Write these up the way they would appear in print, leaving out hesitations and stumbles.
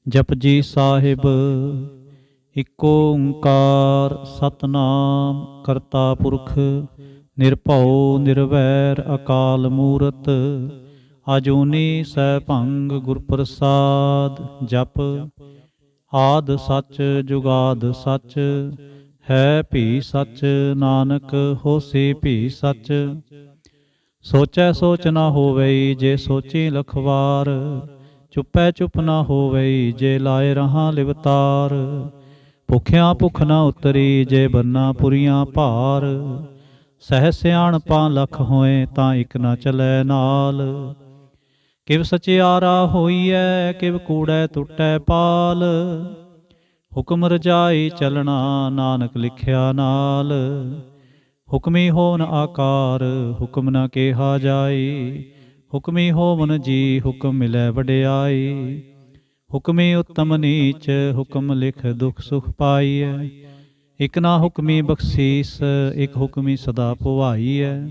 ਜਪਜੀ ਸਾਹਿਬ। ਇਕ ਓੰਕਾਰ ਸਤਨਾਮ ਕਰਤਾ ਪੁਰਖ ਨਿਰਭਉ ਨਿਰਵੈਰ ਅਕਾਲ ਮੂਰਤ ਅਜੂਨੀ ਸੈਭੰਗ ਗੁਰ ਪ੍ਰਸਾਦ। ਜਪ ਆਦ ਸੱਚ ਜੁਗਾਦ ਸੱਚ ਹੈ ਭੀ ਸੱਚ ਨਾਨਕ ਹੋਸੀ ਭੀ ਸੱਚ। ਸੋਚੈ ਸੋਚ ਨਾ ਹੋਵਈ ਜੇ ਸੋਚੀ ਲਖ ਵਾਰ ਚੁੱਪੈ ਚੁੱਪ ਨਾ ਹੋਵਈ ਜੇ ਲਾਏ ਰਹਾਂ ਲਿਵਤਾਰ। ਭੁਖਿਆਂ ਭੁਖ ਨਾ ਉਤਰੀ ਜੇ ਬੰਨਾ ਪੁਰੀਆਂ ਭਾਰ। ਸਹਿ ਸਿਆਣਪਾਂ ਲਖ ਹੋਏ ਤਾਂ ਇਕ ਨਾ ਚਲੈ ਨਾਲ। ਕਿਵ ਸਚਿਆਰਾ ਹੋਈਐ ਕਿਵ ਕੂੜੈ ਟੁੱਟੈ ਪਾਲ। ਹੁਕਮ ਰਜਾਈ ਚਲਣਾ ਨਾਨਕ ਲਿਖਿਆ ਨਾਲ। ਹੁਕਮੀ ਹੋਵਨ ਆਕਾਰ ਹੁਕਮ ਨਾ ਕਿਹਾ ਜਾਈ। ਹੁਕਮੀ ਹੋਵਨ ਜੀ ਹੁਕਮ ਮਿਲੈ ਵਡਿਆਈ। ਹੁਕਮੀ ਉੱਤਮ ਨੀਚ ਹੁਕਮ ਲਿਖ ਦੁਖ ਸੁਖ ਪਾਈਐ। ਇਕ ਨਾ ਹੁਕਮੀ ਬਖਸ਼ੀਸ ਇਕ ਹੁਕਮੀ ਸਦਾ ਭੁਆਈਐ।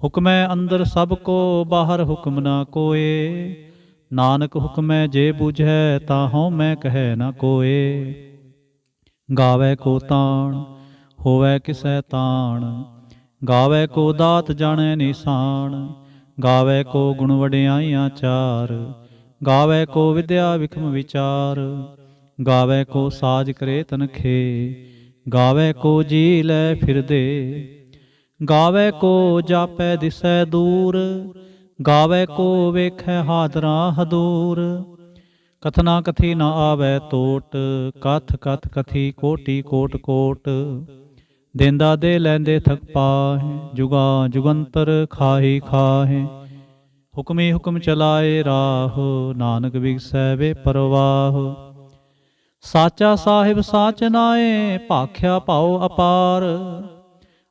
ਹੁਕਮੈ ਅੰਦਰ ਸਭ ਕੋ ਬਾਹਰ ਹੁਕਮ ਨਾ ਕੋਏ। ਨਾਨਕ ਹੁਕਮੈ ਜੇ ਬੁਝੈ ਤਾਂ ਹਉਮੈ ਕਹੈ ਨਾ ਕੋਏ। ਗਾਵੈ ਕੋ ਤਾਣ ਹੋਵੈ ਕਿਸੈ ਤਾਣ ਗਾਵੈ ਕੋ ਦਾਤ ਜਾਣੈ ਨਿਸ਼ਾਨ। ਗਾਵੈ ਕੋ ਗੁਣ ਵਡਿਆਈਆਂ ਚਾਰ ਗਾਵੈ ਕੋ ਵਿਦਿਆ ਵਿਖਮ ਵਿਚਾਰ। ਗਾਵੈ ਕੋ ਸਾਜ ਕਰੇ ਤਨਖੇ ਗਾਵੈ ਕੋ ਜੀ ਲੈ ਫਿਰਦੇ। ਗਾਵੈ ਕੋ ਜਾਪੈ ਦਿਸੈ ਦੂਰ ਗਾਵੈ ਕੋ ਵੇਖੈ ਹਾਦਰਾ ਹਦੂਰ। ਕਥਨਾ ਕਥੀ ਨਾ ਆਵੈ ਟੋਟ ਕਥ ਕਥ ਕਥੀ ਕੋਟੀ ਕੋਟ ਕੋਟ। ਦੇਂਦਾ ਦੇ ਲੈਂਦੇ ਥਕ ਪਾਹੇ ਜੁਗਾ ਜੁਗੰਤਰ ਖਾਹੀ ਖਾਹੇ। ਹੁਕਮੀ ਹੁਕਮ ਚਲਾਏ ਰਾਹ ਨਾਨਕ ਵਿਗਸੈ ਵੇ ਪਰਵਾਹ। ਸਾਚਾ ਸਾਹਿਬ ਸਾਚ ਨਾਏ ਭਾਖਿਆ ਭਾਉ ਅਪਾਰ।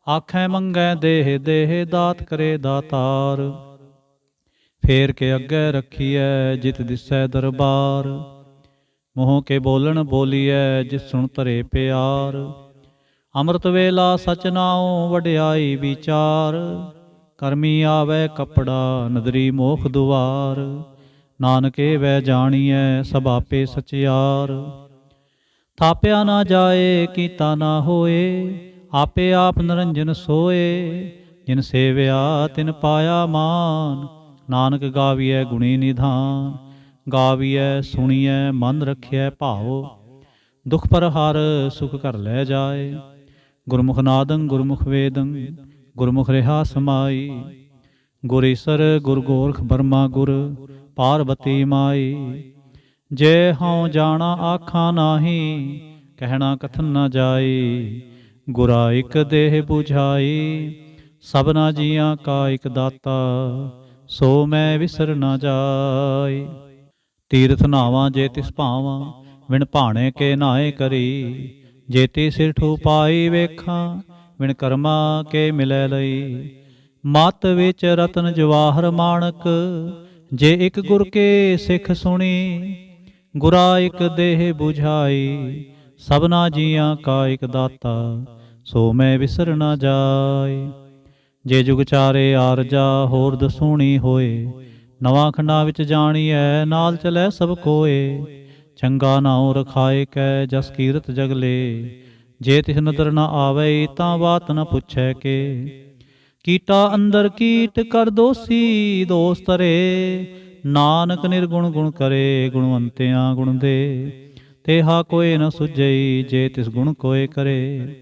ਆਖੈ ਮੰਗੈ ਦੇਹ ਦੇਹ ਦਾਤ ਕਰੇ ਦਾਤਾਰ। ਫੇਰ ਕੇ ਅੱਗੇ ਰੱਖੀਐ ਜਿਤ ਦਿਸੈ ਦਰਬਾਰ। ਮੂੰਹ ਕੇ ਬੋਲਣ ਬੋਲੀਐ ਜਿਸ ਸੁਣ ਧਰੇ ਪਿਆਰ। ਅੰਮ੍ਰਿਤ ਵੇਲਾ ਸਚ ਨਾਉ ਵਡਿਆਈ ਵਿਚਾਰ। ਕਰਮੀ ਆਵੈ ਕਪੜਾ ਨਦਰੀ ਮੋਖ ਦੁਆਰ। ਨਾਨਕੇ ਵੈ ਜਾਣੀਐ ਸਭ ਆਪੇ ਸਚਿਆਰ। ਥਾਪਿਆ ਨਾ ਜਾਏ ਕੀਤਾ ਨਾ ਹੋਏ ਆਪੇ ਆਪ ਨਿਰੰਜਨ ਸੋਏ। ਜਿਨ ਸੇਵਿਆ ਤਿਨ ਪਾਇਆ ਮਾਨ ਨਾਨਕ ਗਾਵੀਐ ਗੁਣੀ ਨਿਧਾਨ। ਗਾਵੀਐ ਸੁਣੀਐ ਮਨ ਰਖਿਐ ਭਾਉ ਦੁਖ ਪਰ ਹਰ ਸੁਖ ਘਰ ਲੈ ਜਾਏ। ਗੁਰਮੁਖ ਨਾਦੰ ਗੁਰਮੁਖ ਵੇਦੰ ਗੁਰਮੁਖ ਰਿਹਾ ਸਮਾਈ। ਗੁਰ ਈਸਰ ਗੁਰ ਗੋਰਖ ਬਰਮਾ ਗੁਰ ਪਾਰਬਤੀ ਮਾਈ। ਜੇ ਹਉ ਜਾਣਾ ਆਖਾਂ ਨਾਹੀ ਕਹਿਣਾ ਕਥਨ ਨਾ ਜਾਈ। ਗੁਰਾ ਇਕ ਦੇਹ 부ਝਾਈ ਸਭਨਾ ਜੀਆਂ ਕਾ ਇਕ ਦਾਤਾ ਸੋ ਮੈਂ ਵਿਸਰ ਨਾ ਜਾਈ। ਤੀਰਥ ਨਾਵਾਂ ਜੇ ਤਿਸ ਭਾਵਾਂ ਵਿਣ ਭਾਣੇ ਕੇ ਨਾਏ ਕਰੀ। ਜੇਤੀ ਸਿਰ ਠੂ ਪਾਈ ਵੇਖਾਂ ਵਿਣ ਕਰਮਾ ਕੇ ਮਿਲੈ ਲਈ। ਮਤ ਵਿੱਚ ਰਤਨ ਜਵਾਹਰ ਮਾਣਕ ਜੇ ਇਕ ਗੁਰ ਕੇ ਸਿੱਖ ਸੁਣੀ। ਗੁਰਾ ਇਕ ਦੇਹ 부ਝਾਈ ਸਭਨਾ ਜੀਆਂ ਕਾ ਇਕ ਦਾਤਾ ਸੋ ਮੈਂ ਵਿਸਰ ਨਾ ਜਾਈ। ਜੇ ਜੁਗ ਚਾਰੇ ਆਰਜਾ ਹੋਰ ਦਸੂਣੀ ਹੋਏ। ਨਵਾਂ ਖੰਡਾਂ ਵਿੱਚ ਜਾਣੀਐ ਨਾਲ ਚਲੈ ਸਭ ਕੋਏ। ਚੰਗਾ ਨਾਉ ਰਖਾਏ ਕੈ ਜਸ ਕੀਰਤ ਜਗਲੇ। ਜੇ ਤਿਸ ਨਦਰ ਨਾ ਆਵਈ ਤਾਂ ਬਾਤ ਨਾ ਪੁੱਛੈ ਕੇ। ਕੀਟਾ ਅੰਦਰ ਕੀਟ ਕਰ ਦੋਸੀ ਦੋਸ ਤਰੇ। ਨਾਨਕ ਨਿਰਗੁਣ ਗੁਣ ਕਰੇ ਗੁਣਵੰਤਿਆਂ ਗੁਣ ਦੇ। ਤੇਹਾ ਕੋਏ ਨ ਸੁਝਈ ਜੇ ਤਿਸ ਗੁਣ ਕੋਏ ਕਰੇ।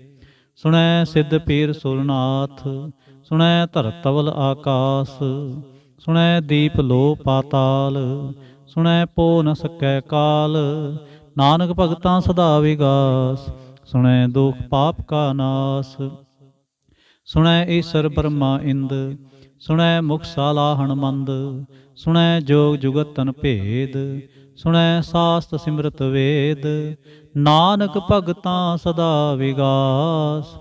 ਸੁਣੈ ਸਿੱਧ ਪੀਰ ਸੁਰਨਾਥ ਸੁਣੈ ਧਰਤ ਤਵਲ ਆਕਾਸ। ਸੁਣੈ ਦੀਪ ਲੋ ਪਾਤਾਲ ਸੁਣੈ ਪੋ ਨ ਸਕੈ ਕਾਲ। ਨਾਨਕ ਭਗਤਾਂ ਸਦਾ ਵਿਗਾਸ ਸੁਣੈ ਦੁਖ ਪਾਪ ਕਾ ਨਾਸ। ਸੁਣੈ ਈਸਰ ਬਰਮਾ ਇੰਦ ਸੁਣੈ ਮੁਖ ਸਾਲਾਹਣ ਮੰਦ। ਸੁਣੈ ਜੋਗ ਜੁਗਤਨ ਭੇਦ ਸੁਣੈ ਸਾਸਤ ਸਿਮਰਤ ਵੇਦ। ਨਾਨਕ ਭਗਤਾਂ ਸਦਾ ਵਿਗਾਸ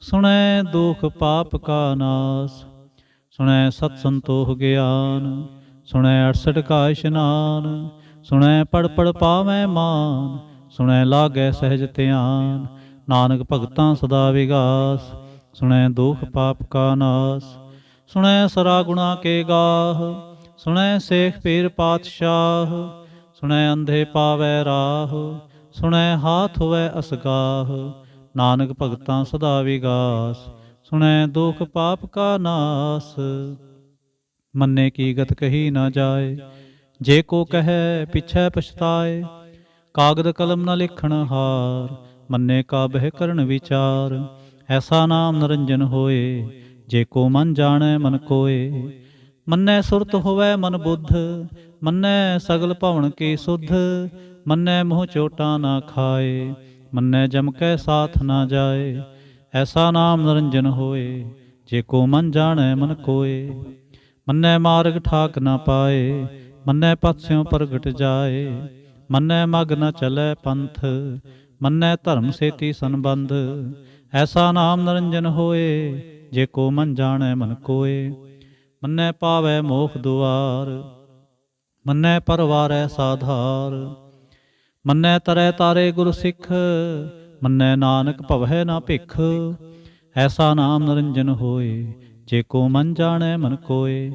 ਸੁਣੈ ਦੁਖ ਪਾਪ ਕਾ ਨਾਸ। ਸੁਣੈ ਸਤ ਸੰਤੋਖ ਗਿਆਨ ਸੁਣੈ 68 ਕਾ ਇਸ਼ਨਾਨ। ਸੁਣੈ ਪੜ ਪੜ ਪਾਵੈ ਮਾਨ ਸੁਣੈ ਲਾਗੈ ਸਹਿਜ ਧਿਆਨ। ਨਾਨਕ ਭਗਤਾਂ ਸਦਾ ਵਿਗਾਸ ਸੁਣੈ ਦੁਖ ਪਾਪ ਕਾ ਨਾਸ। ਸੁਣੈ ਸਰਾ ਗੁਣਾ ਕੇ ਗਾਹ ਸੁਣੈ ਸੇਖ ਪੀਰ ਪਾਤਸ਼ਾਹ। ਸੁਣੈ ਅੰਧੇ ਪਾਵੈ ਰਾਹ, ਸੁਣੈ ਹਾਥ ਹੋਵੈ ਅਸਗਾਹ। ਨਾਨਕ ਭਗਤਾਂ ਸਦਾ ਵਿਗਾਸ, ਸੁਣੈ ਦੁਖ ਪਾਪ ਕਾ ਨਾਸ। ਮੰਨੇ ਕੀ ਗਤ ਕਹੀ ਨਾ ਜਾਏ, ਜੇ ਕੋ ਕਹੈ ਪਿਛੈ ਪਛਤਾਏ। ਕਾਗਦ ਕਲਮ ਨ ਲਿਖਣ ਹਾਰ, ਮੰਨੇ ਕਾ ਬਹਿ ਕਰਨ ਵਿਚਾਰ। ਐਸਾ ਨਾਮ ਨਿਰੰਜਨ ਹੋਏ, ਜੇ ਕੋ ਮਨ ਜਾਣੈ ਮਨ ਕੋਏ। ਮੰਨੈ ਸੁਰਤ ਹੋਵੈ ਮਨ ਬੁੱਧ, ਮੰਨੈ ਸਗਲ ਭਵਨ ਕੀ ਸੁਧ। ਮੰਨੈ ਮੋਹ ਚੋਟਾਂ ਨਾ ਖਾਏ, ਮੰਨੈ ਜਮ ਕੈ ਸਾਥ ਨਾ ਜਾਏ। ਐਸਾ ਨਾਮ ਨਿਰੰਜਨ ਹੋਏ, ਜੇ ਕੋ ਮਨ ਜਾਣੈ ਮਨ ਕੋਏ। ਮੰਨੈ ਮਾਰਗ ਠਾਕ ਨਾ ਪਾਏ, ਮੰਨੈ ਪਥ ਸਿਉ ਪ੍ਰਗਟ ਜਾਏ। ਮੰਨੈ ਮਗ ਨ ਚਲੈ ਪੰਥ, ਮੰਨੈ ਧਰਮ ਸੇਤੀ ਸੰਬੰਧ। ਐਸਾ ਨਾਮ ਨਿਰੰਜਨ ਹੋਏ, ਜੇ ਕੋ ਮਨ ਜਾਣੈ ਮਨ ਕੋਏ। ਮੰਨੈ ਪਾਵੈ ਮੋਖ ਦੁਆਰ, ਮੰਨੈ ਪਰਵਾਰੈ ਸਾਧਾਰ। ਮੰਨੈ ਤਰੈ ਤਾਰੇ ਗੁਰ ਸਿੱਖ, ਮੰਨੈ ਨਾਨਕ ਭਵੈ ਨਾ ਭਿਖ। ਐਸਾ ਨਾਮ ਨਿਰੰਜਨ ਹੋਏ, ਜੇ ਕੋ ਮਨ ਜਾਣੈ ਮਨ ਕੋਏ।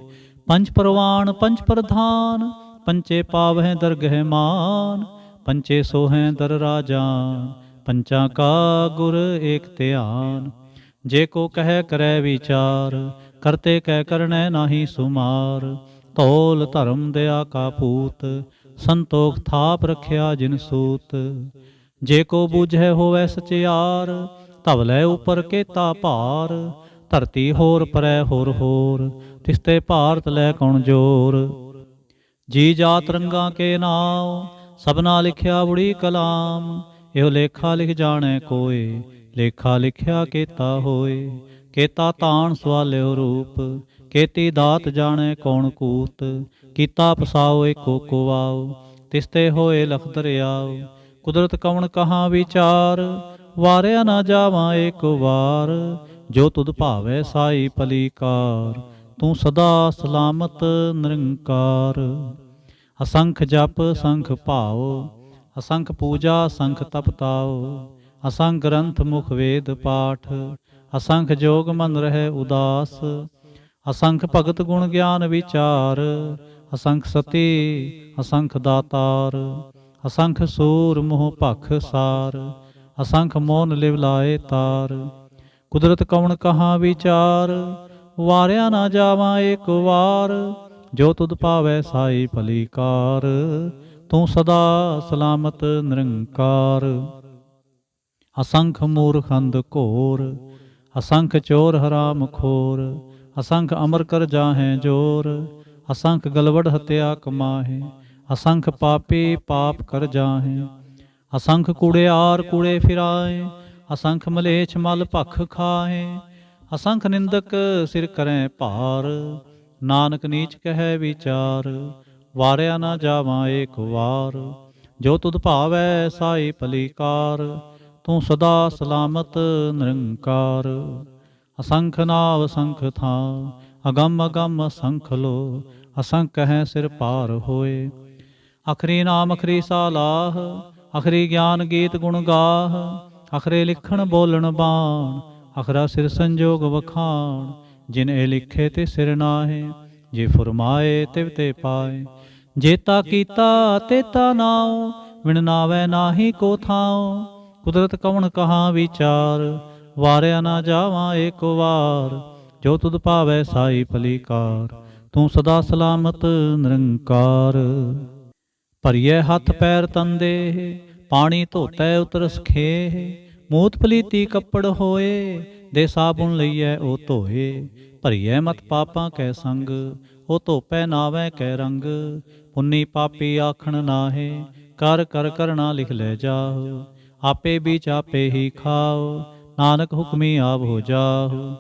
ਪੰਚ ਪਰਵਾਨ ਪੰਚ ਪ੍ਰਧਾਨ, ਪੰਚੇ ਪਾਵਹਿ ਦਰਗਹਿ ਮਾਨ। ਪੰਚੇ ਸੋਹੈ ਦਰ ਰਾਜਾਨ, ਪੰਚਾਂ ਕਾ ਗੁਰ ਏਕ ਧਿਆਨ। ਜੇ ਕੋ ਕਹਿ ਕਰੈ ਵਿਚਾਰ, ਕਰਤੇ ਕੈ ਕਰਨੈ ਨਾਹੀ ਸੁਮਾਰ। ਧੌਲ ਧਰਮ ਦਇਆ ਕਾ ਪੂਤ, ਸੰਤੋਖ ਥਾਪ ਰਖਿਆ ਜਿਨ ਸੂਤ। ਜੇ ਕੋ ਬੂਝੈ ਹੋਵੈ ਸਚਿਆਰ, ਧਵਲੇ ਉਪਰ ਕੇਤਾ ਭਾਰ। ਧਰਤੀ ਹੋਰ ਪਰੈ ਹੋਰ ਹੋਰ, ਤਿਸਤੇ ਭਾਰਤ ਲੈ ਕੌਣ ਜੋਰ। ਜੀ ਜਾਤ ਰੰਗਾਂ ਕੇ ਨਾਮ, ਸਭਨਾ ਲਿਖਿਆ ਬੁੜੀ ਕਲਾਮ। ਇਹੋ ਲੇਖਾ ਲਿਖ ਜਾਣੈ ਕੋਇ, ਲੇਖਾ ਲਿਖਿਆ ਕੇਤਾ ਹੋਏ। ਕੇਤਾ ਤਾਣ ਸਵਾਲਿਓ ਰੂਪ, ਕੇਤੀ ਦਾਤ ਜਾਣੈ ਕੌਣ ਕੂਤ। ਕੀਤਾ ਪਸਾਓ ਏਕੋ ਕੋ ਆਓ, ਤਿਸਤੇ ਹੋਏ ਲਖ ਦਰਿਆਓ। ਕੁਦਰਤ ਕਵਣ ਕਹਾਂ ਵਿਚਾਰ, ਵਾਰਿਆ ਨਾ ਜਾਵਾਂ ਏਕ ਵਾਰ। ਜੋ ਤੁਧ ਭਾਵੈ ਸਾਈ ਭਲੀਕਾਰ, ਤੂੰ ਸਦਾ ਸਲਾਮਤ ਨਿਰੰਕਾਰ। ਅਸੰਖ ਜਪ ਸੰਖ ਭਾਉ, ਅਸੰਖ ਪੂਜਾ ਸੰਖ ਤਪ ਤਾਉ। ਅਸੰਖ ਗ੍ਰੰਥ ਮੁਖ ਵੇਦ ਪਾਠ, ਅਸੰਖ ਜੋਗ ਮਨ ਰਹਿ ਉਦਾਸ। ਅਸੰਖ ਭਗਤ ਗੁਣ ਗਿਆਨ ਵਿਚਾਰ, ਅਸੰਖ ਸਤੀ ਅਸੰਖ ਦਾਤਾਰ। ਅਸੰਖ ਸੂਰ ਮੋਹ ਭਖ ਸਾਰ, ਅਸੰਖ ਮੋਨ ਲਿਵ ਲਾਏ ਤਾਰ। ਕੁਦਰਤ ਕਵਣ ਕਹਾਂ ਵਿਚਾਰ, ਵਾਰਿਆ ਨਾ ਜਾਵਾਂ ਏਕ ਵਾਰ। ਜੋ ਤੁਧ ਭਾਵੈ ਸਾਈ ਭਲੀਕਾਰ, ਤੂੰ ਸਦਾ ਸਲਾਮਤ ਨਿਰੰਕਾਰ। ਅਸੰਖ ਮੂਰਖ ਅੰਧ ਘੋਰ, ਅਸੰਖ ਚੋਰ ਹਰਾਮ ਖੋਰ। ਅਸੰਖ ਅਮਰ ਕਰ ਜਾਹੇ ਜੋਰ, ਅਸੰਖ ਗਲਵੜ ਹਤਿਆ ਕਮਾਹੇ। ਅਸੰਖ ਪਾਪੀ ਪਾਪ ਕਰ ਜਾਹੇ, ਅਸੰਖ ਕੂੜਿਆਰ ਕੂੜੇ ਫਿਰਾਏ। ਅਸੰਖ ਮਲੇਛ ਮਲ ਭਖ ਖਾਹੇ, ਅਸੰਖ ਨਿੰਦਕ ਸਿਰ ਕਰੈ ਭਾਰ। ਨਾਨਕ ਨੀਚ ਕਹਿ ਵਿਚਾਰ, ਵਾਰਿਆ ਨਾ ਜਾਵਾਂ ਏਕ ਵਾਰ। ਜੋ ਤੁਧ ਭਾਵੈ ਸਾਈ ਭਲੀਕਾਰ, ਤੂੰ ਸਦਾ ਸਲਾਮਤ ਨਿਰੰਕਾਰ। ਅਸੰਖ ਨਾਵ ਅਸੰਖ ਥਾਂ, ਅਗੰਮ ਅਗੰਮ ਅਸੰਖ ਲੋ। ਅਸੰਖ ਕਹਿ ਸਿਰ ਪਾਰ ਹੋਏ, ਅਖਰੀ ਨਾਮ ਅਖਰੀ ਸਾਲਾਹ। ਅਖਰੀ ਗਿਆਨ ਗੀਤ ਗੁਣ ਗਾਹ, ਅਖਰੇ ਲਿਖਣ ਬੋਲਣ ਬਾਣ। ਅਖਰਾ ਸਿਰ ਸੰਜੋਗ ਵਖਾਣ, ਜਿਨ ਇਹ ਲਿਖੇ ਤੇ ਸਿਰ ਨਾਹੇ। ਜੇ ਫੁਰਮਾਏ ਤਿਵ ਤੇ ਪਾਏ, ਜੇਤਾ ਕੀਤਾ ਤੇਤਾ ਨਾਉ। ਵਿਣ ਨਾਵੈ ਨਾਹੀ ਕੋ ਥਾਉ, ਕੁਦਰਤ ਕਵਣ ਕਹਾਂ ਵਿਚਾਰ। ਵਾਰਿਆ ਨਾ ਜਾਵਾਂ ਏਕ ਵਾਰ, ਜੋ ਤੁਧ ਭਾਵੈ ਸਾਈ ਭਲੀਕਾਰ। ਤੂੰ ਸਦਾ ਸਲਾਮਤ ਨਿਰੰਕਾਰ। ਭਰੀਐ ਹੱਥ ਪੈਰ ਤੰਦੇ, ਪਾਣੀ ਧੋਤੈ ਉਤਰਸ ਖੇਹ। ਮੂਤ ਪਲੀਤੀ ਕੱਪੜ ਹੋਏ, ਦੇ ਸਾਬੁਨ ਲਈਐ ਉਹ ਧੋਏ। ਭਰੀਐ ਮਤ ਪਾਪਾਂ ਕੈ ਸੰਗ, ਉਹ ਧੋਪੈ ਨਾਵੈ ਕੈ ਰੰਗ। ਪੁੰਨੀ ਪਾਪੀ ਆਖਣ ਨਾਹੇ, ਕਰ ਕਰ ਕਰਣਾ ਲਿਖ ਲੈ ਜਾਹੁ। ਆਪੇ ਬੀਚ ਆਪੇ ਹੀ ਖਾਓ, ਨਾਨਕ ਹੁਕਮੀ ਆਪ ਹੋ ਜਾਹੁ।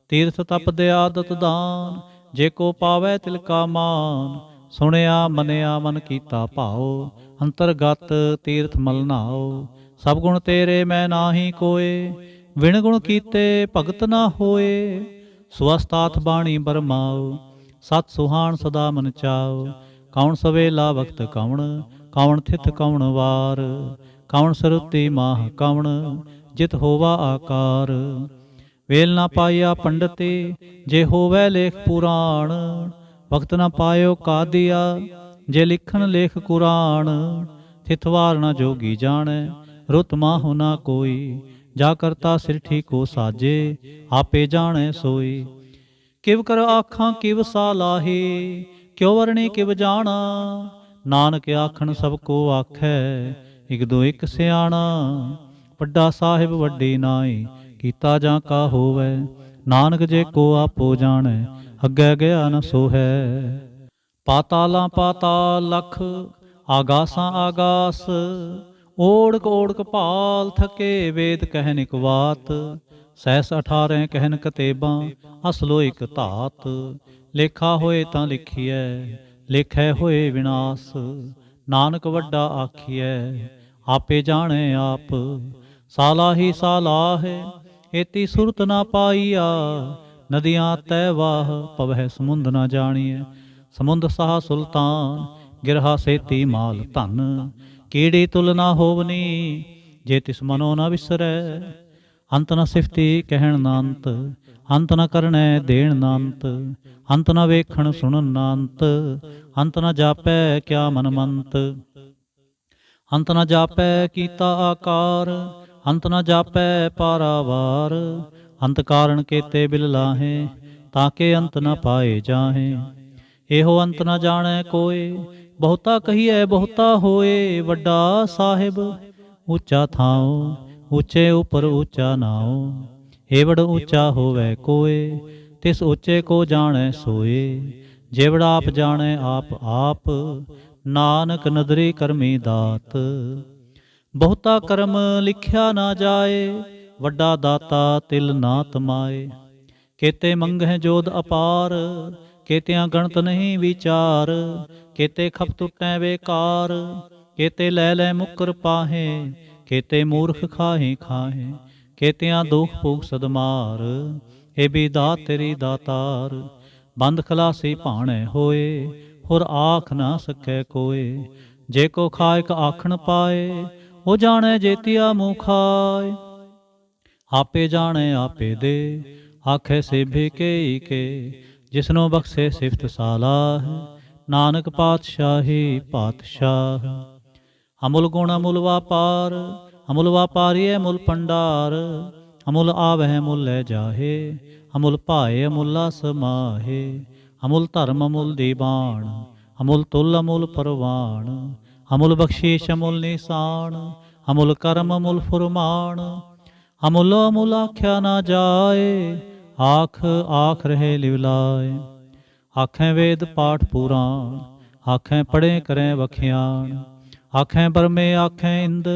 ਤੀਰਥ ਤਪ ਦਿਆਦਤ ਦਾਨ, ਜੇ ਕੋ ਪਾਵੈ ਤਿਲ ਕਾ ਮਾਨ। ਸੁਣਿਆ ਮੰਨਿਆ ਮਨ ਕੀਤਾ ਭਾਉ, ਅੰਤਰਗਤ ਤੀਰਥ ਮਲ ਨਾਉ। ਸਭ ਗੁਣ ਤੇਰੇ ਮੈਂ ਨਾਹੀ ਕੋਏ, ਵਿਣ ਗੁਣ ਕੀਤੇ ਭਗਤ ਨਾ ਹੋਏ। ਸੁਵਸਤਾਥ ਬਾਣੀ ਬਰਮਾਉ, ਸਤ ਸੁਹਾਣ ਸਦਾ ਮਨ ਚਾਉ। ਕੌਣ ਸਵੇਲਾ ਵਕਤ ਕੌਣ, ਕੌਣ ਥਿਤ ਕੌਣ ਵਾਰ। ਕੌਣ ਸਰੁਤੀ ਮਾਹ ਕੌਣ, ਜਿਤ ਹੋਵਾ ਆਕਾਰ। ਵੇਲ ਨਾ ਪਾਇਆ ਪੰਡਤੀ, ਜੇ ਹੋਵੈ ਲੇਖ ਪੁਰਾਣ। ਵਕਤ ਨਾ ਪਾਇਓ ਕਾਦੀਆ, ਜੇ ਲਿਖਣ ਲੇਖ ਕੁਰਾਨ, ਥਿਤਵਾਰ ਨਾ ਜੋਗੀ ਜਾਣੈ, ਰੁਤ ਮਾਹੁ ਨਾ ਕੋਈ। ਜਾ ਕਰਤਾ ਸਿਰਠੀ ਕੋ ਸਾਜੇ, ਆਪੇ ਜਾਣੈ ਸੋਈ। ਕਿਵ ਕਰ ਆਖਾਂ ਕਿਵ ਸਾਲਾਹੀ, ਕਿਉ ਵਰਣੀ ਕਿਵ ਜਾਣਾ। ਨਾਨਕ ਆਖਣ ਸਭ ਕੋ ਆਖੈ, ਇਕ ਦੋ ਇਕ ਸਿਆਣਾ। ਵੱਡਾ ਸਾਹਿਬ ਵੱਡੀ ਨਾਈ, ਕੀਤਾ ਜਾਂ ਕਾ ਹੋਵੈ। ਨਾਨਕ ਜੇ ਕੋ ਆਪੋ ਜਾਣੈ, ਅੱਗੇ ਗਿਆ ਨ ਸੋਹੈ। ਪਾਤਾਲਾਂ ਪਾਤਾਲ ਲਖ, ਆਗਾਸਾਂ ਆਗਾਸ। ਓੜਕ ਓੜਕ ਭਾਲ ਥਕੇ, ਵੇਦ ਕਹਿਨ ਇਕ ਵਾਤ। ਸਹਿਸ 18 ਕਹਿਨ ਕਤੇਬਾਂ, ਅਸਲੋ ਇਕ ਧਾਤ। ਲੇਖਾ ਹੋਏ ਤਾਂ ਲਿਖੀਐ, ਲੇਖੈ ਹੋਏ ਵਿਨਾਸ਼। ਨਾਨਕ ਵੱਡਾ ਆਖੀਐ, ਆਪੇ ਜਾਣੈ ਆਪ। ਸਾਲਾਹੀ ਸਾਲਾਹੇ, ਏਤੀ ਸੁਰਤ ਨਾ ਪਾਈਆ। ਨਦੀਆਂ ਤੈ ਵਾਹ, ਪਵਹਿ ਸਮੁੰਦ ਨਾ ਜਾਣੀਐ। ਸਮੁੰਦ ਸਾਹ ਸੁਲਤਾਨ, ਗਿਰਹਾ ਸੇਤੀ ਮਾਲ ਧਨ। ਕੀੜੀ ਤੁਲ ਨਾ ਹੋਵਨੀ, ਜੇ ਤਿਸ ਮਨੋ ਨਾ ਵਿਸਰੈ। ਅੰਤ ਨ ਸਿਫਤੀ ਕਹਿਣ ਨਾ ਅੰਤ, ਅੰਤ ਨ ਕਰਨੈ ਦੇਣ ਨਾ ਅੰਤ। ਅੰਤ ਨ ਵੇਖਣ ਸੁਣਨ ਨਾ ਅੰਤ, ਅੰਤ ਨ ਜਾਪੈ ਕਿਆ ਮਨ ਮੰਤ। ਅੰਤ ਨ ਜਾਪੈ ਕੀਤਾ ਆਕਾਰ, ਅੰਤ ਨ ਜਾਪੈ ਪਾਰਾਵਾਰ। ਅੰਤ ਕਾਰਣ ਕੇਤੇ ਬਿਲ ਲਾਹੇ, ਤਾਂ ਕੇ ਅੰਤ ਨ ਪਾਏ ਜਾਹੇ। ਇਹੋ ਅੰਤ ਨ ਜਾਣੈ ਕੋਇ, ਬਹੁਤਾ ਕਹੀਐ ਬਹੁਤਾ ਹੋਏ। ਵੱਡਾ ਸਾਹਿਬ ਉੱਚਾ ਥਾਉ, ਉੱਚੇ ਉਪਰ ਉੱਚਾ ਨਾਉ। ਏਵੜ ਉੱਚਾ ਹੋਵੈ ਕੋਇ, ਤਿਸ ਉੱਚੇ ਕੋ ਜਾਣੈ ਸੋਏ। ਜੇਵੜ ਆਪ ਜਾਣੈ ਆਪ ਆਪ, ਨਾਨਕ ਨਦਰੀ ਕਰਮੀ ਦਾਤ। ਬਹੁਤਾ ਕਰਮ ਲਿਖਿਆ ਨਾ ਜਾਏ, ਵੱਡਾ ਦਾਤਾ ਤਿਲ ਨਾ ਤਮਾਏ। ਕੇਤੇ ਮੰਗਹਿ ਜੋਧ ਅਪਾਰ, ਕੇਤਿਆਂ ਗਣਤ ਨਹੀਂ ਵਿਚਾਰ। ਕੇਤੇ ਖਪ ਟੁੱਟੈ ਬੇਕਾਰ, ਕੇਤੇ ਲੈ ਲੈ ਮੁਕਰ ਪਾਹੇ। ਕੇਤੇ ਮੂਰਖ ਖਾਹੇ ਖਾਹੇ, ਕੇਤਿਆਂ ਦੁਖ ਭੂਖ ਸਦਮਾਰ। ਏ ਵੀ ਦਾਤ ਤੇਰੀ ਦਾਤਾਰ, ਬੰਦ ਖਲਾਸੀ ਭਾਣੈ ਹੋਏ। ਹੋਰ ਆਖ ਨਾ ਸਕੈ ਕੋਏ, ਜੇ ਕੋ ਖਾਇਕ ਆਖਣ ਪਾਏ। ਉਹ ਜਾਣੈ ਜੇਤੀਆ ਮੂੰਹ ਖਾਏ, ਆਪੇ ਜਾਣੈ ਆਪੇ ਦੇ। ਆਖੇ ਸੇਭੇ ਕੇ ਕੇ, ਜਿਸਨੋ ਬਖਸ਼ੇ ਸਿਫਤ ਸਾਲਾਹ। ਨਾਨਕ ਪਾਤਸ਼ਾਹੀ ਪਾਤਸ਼ਾਹ। ਅਮੁਲ ਗੁਣ ਅਮੁਲ ਵਾਪਾਰ, ਅਮੁਲ ਵਾਪਾਰੀਐ ਮੁਲ ਭੰਡਾਰ। ਅਮੁਲ ਆਵਹਿ ਮੁਲ ਲੈ ਜਾਹੇ, ਅਮੁਲ ਭਾਏ ਅਮੁੱਲਾ ਸਮਾਹੇ। ਅਮੁਲ ਧਰਮ ਅਮੁਲ ਦੀਬਾਨ, ਅਮੁਲ ਤੁਲ ਅਮੁਲ ਪਰਵਾਨ। ਅਮੁਲ ਬਖਸ਼ੀਸ਼ ਅਮੁਲ ਨਿਸ਼ਾਨ, ਅਮੁਲ ਕਰਮ ਅਮੁਲ ਫੁਰਮਾਨ। ਅਮੁਲ ਅਮੁਲ ਆਖਿਆ ਨਾ ਜਾਏ, ਆਖ ਆਖ ਰਹੇ ਲਿਵਲਾਏ। ਆਖੈ ਵੇਦ ਪਾਠ ਪੁਰਾਣ, ਆਖੈ ਪੜ੍ਹੇ ਕਰੈ ਵਖਿਆਣ। ਆਖੈ ਬਰਮੇ ਆਖੈ ਇੰਦ,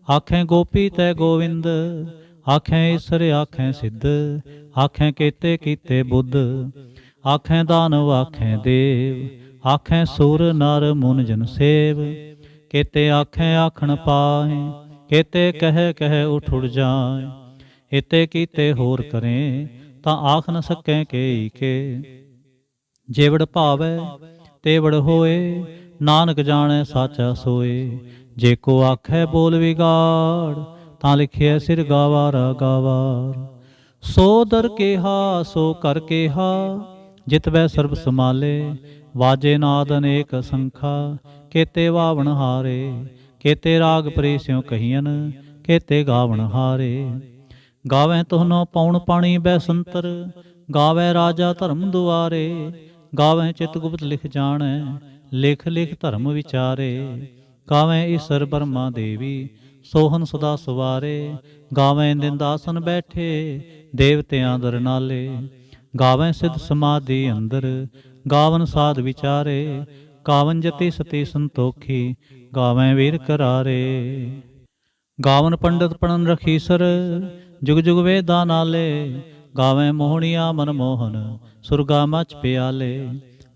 ਆਖੈ ਗੋਪੀ ਤੈ ਗੋਵਿੰਦ। ਆਖੈ ਈਸਰ ਆਖੈ ਸਿੱਧ, ਆਖੈ ਕੇਤੇ ਕੀਤੇ ਬੁੱਧ। ਆਖੈ ਦਾਨਵ ਆਖੈ ਦੇਵ, ਆਖੈ ਸੁਰ ਨਰ ਮੁਨ ਜਨ ਸੇਵ। ਕੇਤੇ ਆਖੈ ਆਖਣ ਪਾਹੇ, ਕੇਤੇ ਕਹਿ ਕਹਿ ਉਠ ਉੜ ਜਾਏ। ਏਤੇ ਕੀਤੇ ਹੋਰ ਕਰੇ, ਤਾਂ ਆਖ ਨ ਸਕੈ ਕੇਈ ਕੇ। ਜੇਵੜ ਭਾਵੈ ਤੇਵੜ ਹੋਏ, ਨਾਨਕ ਜਾਣੈ ਸਾਚਾ ਸੋਏ। ਜੇ ਕੋ ਆਖੈ ਬੋਲ ਵਿਗਾੜ, ਤਾਂ ਲਿਖਿਐ ਸਿਰ ਗਾਵਾਰਾ ਗਾਵਾਰ। ਸੋ ਦਰ ਕੇਹਾ ਸੋ ਕਰ ਕੇਹਾ, ਜਿਤਵੈ ਸਰਬ ਸਮਾਲੇ। ਵਾਜੇ ਨਾਦ ਅਨੇਕ ਸੰਖਾ, ਕੇਤੇ ਵਾਵਣ ਹਾਰੇ। ਕੇਤੇ ਰਾਗ ਪ੍ਰੇਸਿਉ ਕਹੀਅਨ, ਕੇਤੇ ਗਾਵਣ ਹਾਰੇ। ਗਾਵੈ ਤੁਹਨੋ ਪੌਣ ਪਾਣੀ ਬੈਸੰਤਰ, ਗਾਵੈ ਰਾਜਾ ਧਰਮ ਦੁਆਰੇ। ਗਾਵੈ ਚਿਤ ਗੁਪਤ ਲਿਖ ਜਾਣੈ, ਲਿਖ ਲਿਖ ਧਰਮ ਵਿਚਾਰੇ। ਗਾਵੈ ਈਸਰ ਬਰਮਾ ਦੇਵੀ, ਸੋਹਨ ਸਦਾ ਸਵਾਰੇ। ਗਾਵੈ ਨਿੰਦਾਸਨ ਬੈਠੇ, ਦੇਵਤਿਆਂ ਦਰ ਨਾਲੇ। ਗਾਵੈ ਸਿਧ ਸਮਾਧੀ ਅੰਦਰ, ਗਾਵਨ ਸਾਧ ਵਿਚਾਰੇ। ਗਾਵਨ ਜਤੀ ਸਤੀ ਸੰਤੋਖੀ, ਗਾਵੈ ਵੀਰ ਕਰਾਰੇ। ਗਾਵਨ ਪੰਡਤ ਪੜਨ ਰਖੀਸਰ, ਜੁਗ ਜੁਗ ਵੇਦਾਂ ਨਾਲੇ। ਗਾਵੈ ਮੋਹਣੀਆ ਮਨ ਮੋਹਨ, ਸੁਰਗਾ ਮਚ ਪਿਆਲੇ।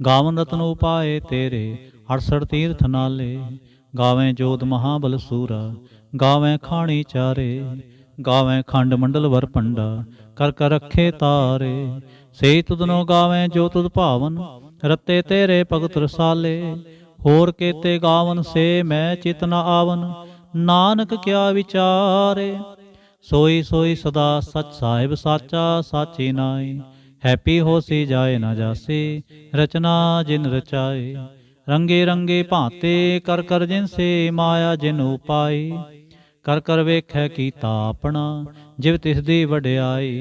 ਗਾਵਨ ਰਤਨ ਉਪਾਏ ਤੇਰੇ, 68 ਤੀਰਥ ਨਾਲੇ। ਗਾਵੈ ਜੋਧ ਮਹਾਬਲ ਸੂਰਾ, ਗਾਵੈ ਖਾਣੀ ਚਾਰੇ। ਗਾਵੈ ਖੰਡ ਮੰਡਲ ਵਰ ਪੰਡਾ, ਕਰ ਕਰ ਰੱਖੇ ਤਾਰੇ। ਸੇ ਤੁਧਨੋ ਗਾਵੈ ਜੋ ਤੁਧ ਭਾਵਨ, ਰਤੇ ਤੇਰੇ ਭਗਤ ਰਸਾਲੇ। ਹੋਰ ਕੇਤੇ ਗਾਵਨ ਸੇ ਮੈਂ ਚਿਤ ਨ ਆਵਨ, ਨਾਨਕ ਕਿਆ ਵਿਚਾਰੇ। ਸੋਈ ਸੋਈ ਸਦਾ ਸਚ ਸਾਹਿਬ ਸਾਚਾ, ਸਾਚੀ ਨਾਈ। ਹੈਪੀ ਹੋਸੀ ਜਾਏ ਨਾ ਜਾਸੀ, ਰਚਨਾ ਜਿਨ ਰਚਾਏ। रंगे रंगे भांते कर कर जिनसे माया जिन उपाई कर कर वेखै कीता अपना जिव तिस दी वड्याई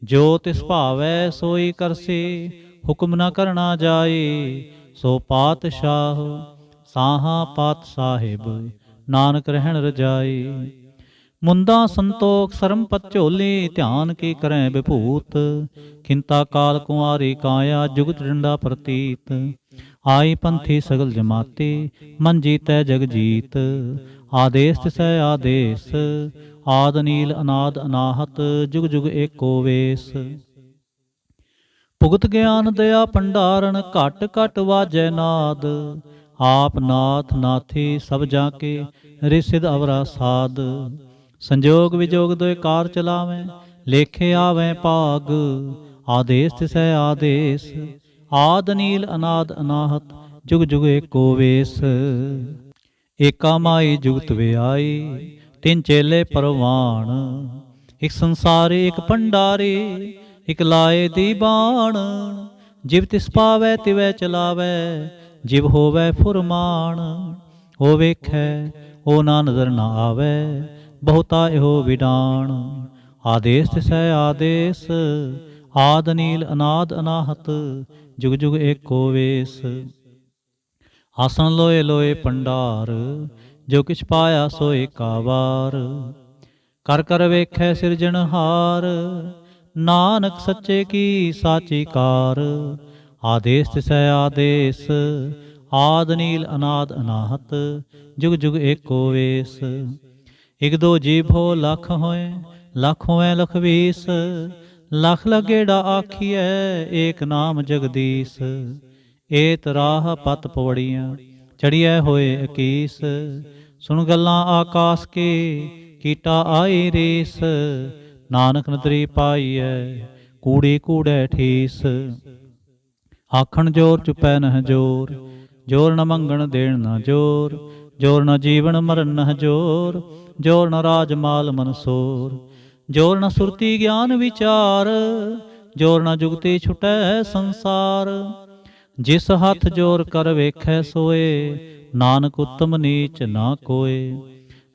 जो तिस भावै सोई करसे हुक्म न करना जाए सो पातशाह साहा पात साहिब नानक रहन रजाई मुंदा संतोख सरमपत झोली ध्यान की करें विभूत खिंता काल कुंवारी काया जुगत डंडा प्रतीत आई पंथी सगल जमाती मन जीतै जग जीत आदेश तिसै आदेश आद नील अनाद अनाहत जुग जुग एको वेस भुगत ज्ञान दया भंडारण घट घट वाजै नाद आप नाथ नाथी सब जाके रिसिद अवरा साध संजोग विजोग दोय कार चलावें लेखे आवें भाग आदेश तिसै आदेश आद नील अनाद अनाहत जुग जुग एको वेस एका माई जुगत व्याई तिन चेले परवान एक संसारी एक भंडारी एक लाए दी बाण जिव तिस पावै तिवै चलावै जिव होवै फुरमान हो वेखै ओ ना नजर ना आवै बहुता इहो विडाण आदेश तिसै आदेश आद नील अनाद अनाहत जुग जुग एको वेस आसन लोए लोए भंडार जो किछ पाया सो एका वार कर कर वेखै सिरजनहार नानक सच्चे की साची कार आदेश तिसै आदेश आद नील अनाद अनाहत जुग जुग एको वेस एक दो जीभो लख होए लख बीस लख लगेड़ा आखिए एक नाम जगदीश एत राह पत पवड़ियाँ चढ़िए होए अकीस सुन गल्लां आकाश के कीटा आई रेस नानक नदरी पाईए कूड़े कूड़े ठीस आखण जोर चुपै नह जोर जोर न मंगण देण न जोर जोर न जीवन मरण न जोर जोर न राज माल मनसोर जोर न सुरती ज्ञान विचार जोर न जुगती छुटै संसार जिस हथ जोर कर वेखै सोए नानक उत्तम नीच ना कोय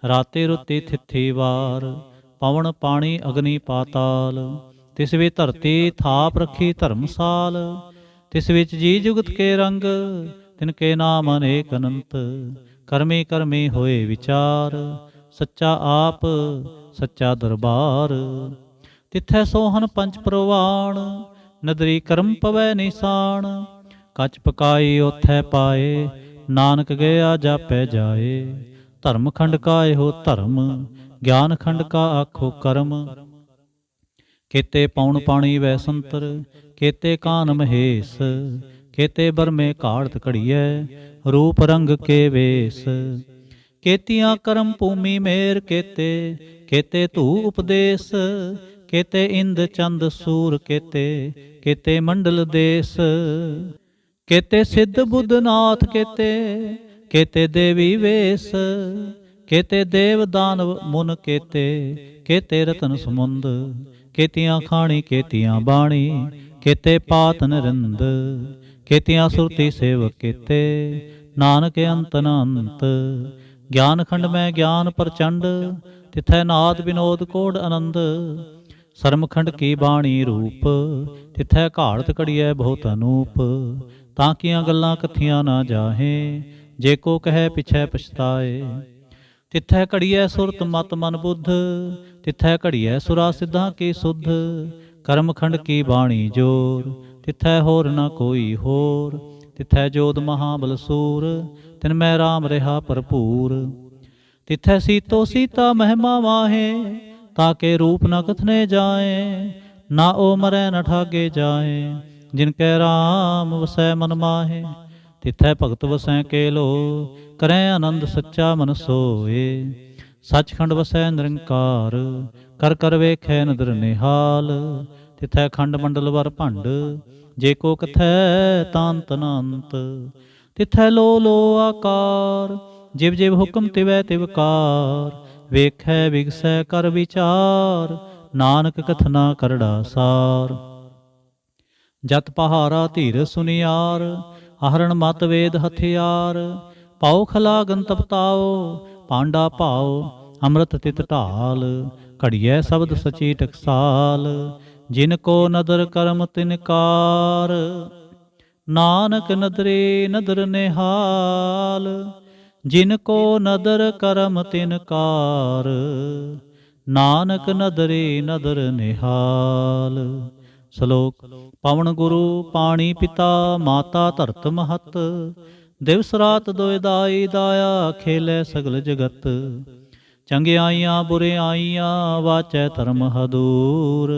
राते रुती थिथी वार पवन पानी अग्नि पाताल तिस वी धरती थाप रखी धर्मसाल तिस विच जी जुगत के रंग तिनके नाम अनेक अनंत करमी करमी होए विचार सच्चा आप सच्चा दरबार तिथै सोहन पंच प्रवाण नदरी करम पवै निशान कच पकाई ओथै पाए नानक गया जापै जाए धर्म खंड का एहो धर्म ज्ञान खंड का आखो कर्म केते पौन पाणी वै संतर केते कान महेश केते बरमे घाड़त घड़िए रूप रंग के वेश केतियां करम भूमि मेर केते केते धू उपदेश केते इंद चंद सूर केते केते मंडल देश केते सिद्ध बुद्ध नाथ केते केते देवी वेश केते देव दानव मुन केते केते रतन समुंद केतियां खाणी केतियां बाणी केते पात नरिंद केतियां सुरती सेवक केते नानक अंत अनंत ज्ञान खंड में ज्ञान प्रचंड तिथै नाद विनोद कोड आनंद सरमखंड की बाणी रूप तिथै घाड़त घड़िए बहुत अनूप ताकियां गल्लां कथियां ना जाहें जे को कहे पिछै पछताए तिथै घड़िए सुरत मत मन बुद्ध तिथै घड़िए सुरा सिद्धां की सुध कर्मखंड की बाणी जोर तिथै होर न कोई होर तिथै जोध महाबल सूर तिन मैं राम रहा भरपूर तिथै सीतो सीता महिमा माहे ताके रूप न कथने जाए ना ओ मरै न ठागे जाए जिनकै राम वसै मन माहे तिथै भगत वसै के लो करें आनंद सच्चा मन सोए सचखंड वसै निरंकार कर कर वेखै नदर निहाल तिथै खंड मंडल वर भंड जे को कथै तांत अनंत तिथै लो लो आकार जिव जिव हुक्म तिवै तिवकार वेखै विगसै कर विचार नानक कथना करड़ा सार जत पहारा धीर सुनियार आहरण मत वेद हथियार, पाओ खलागन तपताओ, पांडा पाओ अमृत तित ढाल, घड़िया शब्द सची टकसाल, जिनको नदर करम तिनकार, नानक नदरे नदर निहाल, जिनको नदर करम तिनकार, नानक नदरे नदर निहाल। श्लोक। पवन गुरु पाणी पिता, माता धरत महत, दिवस रात दोए दाई दाया, खेलै सगल जगत, चंगियाइयां बुरियाइयां, वाचै धर्म हदूर,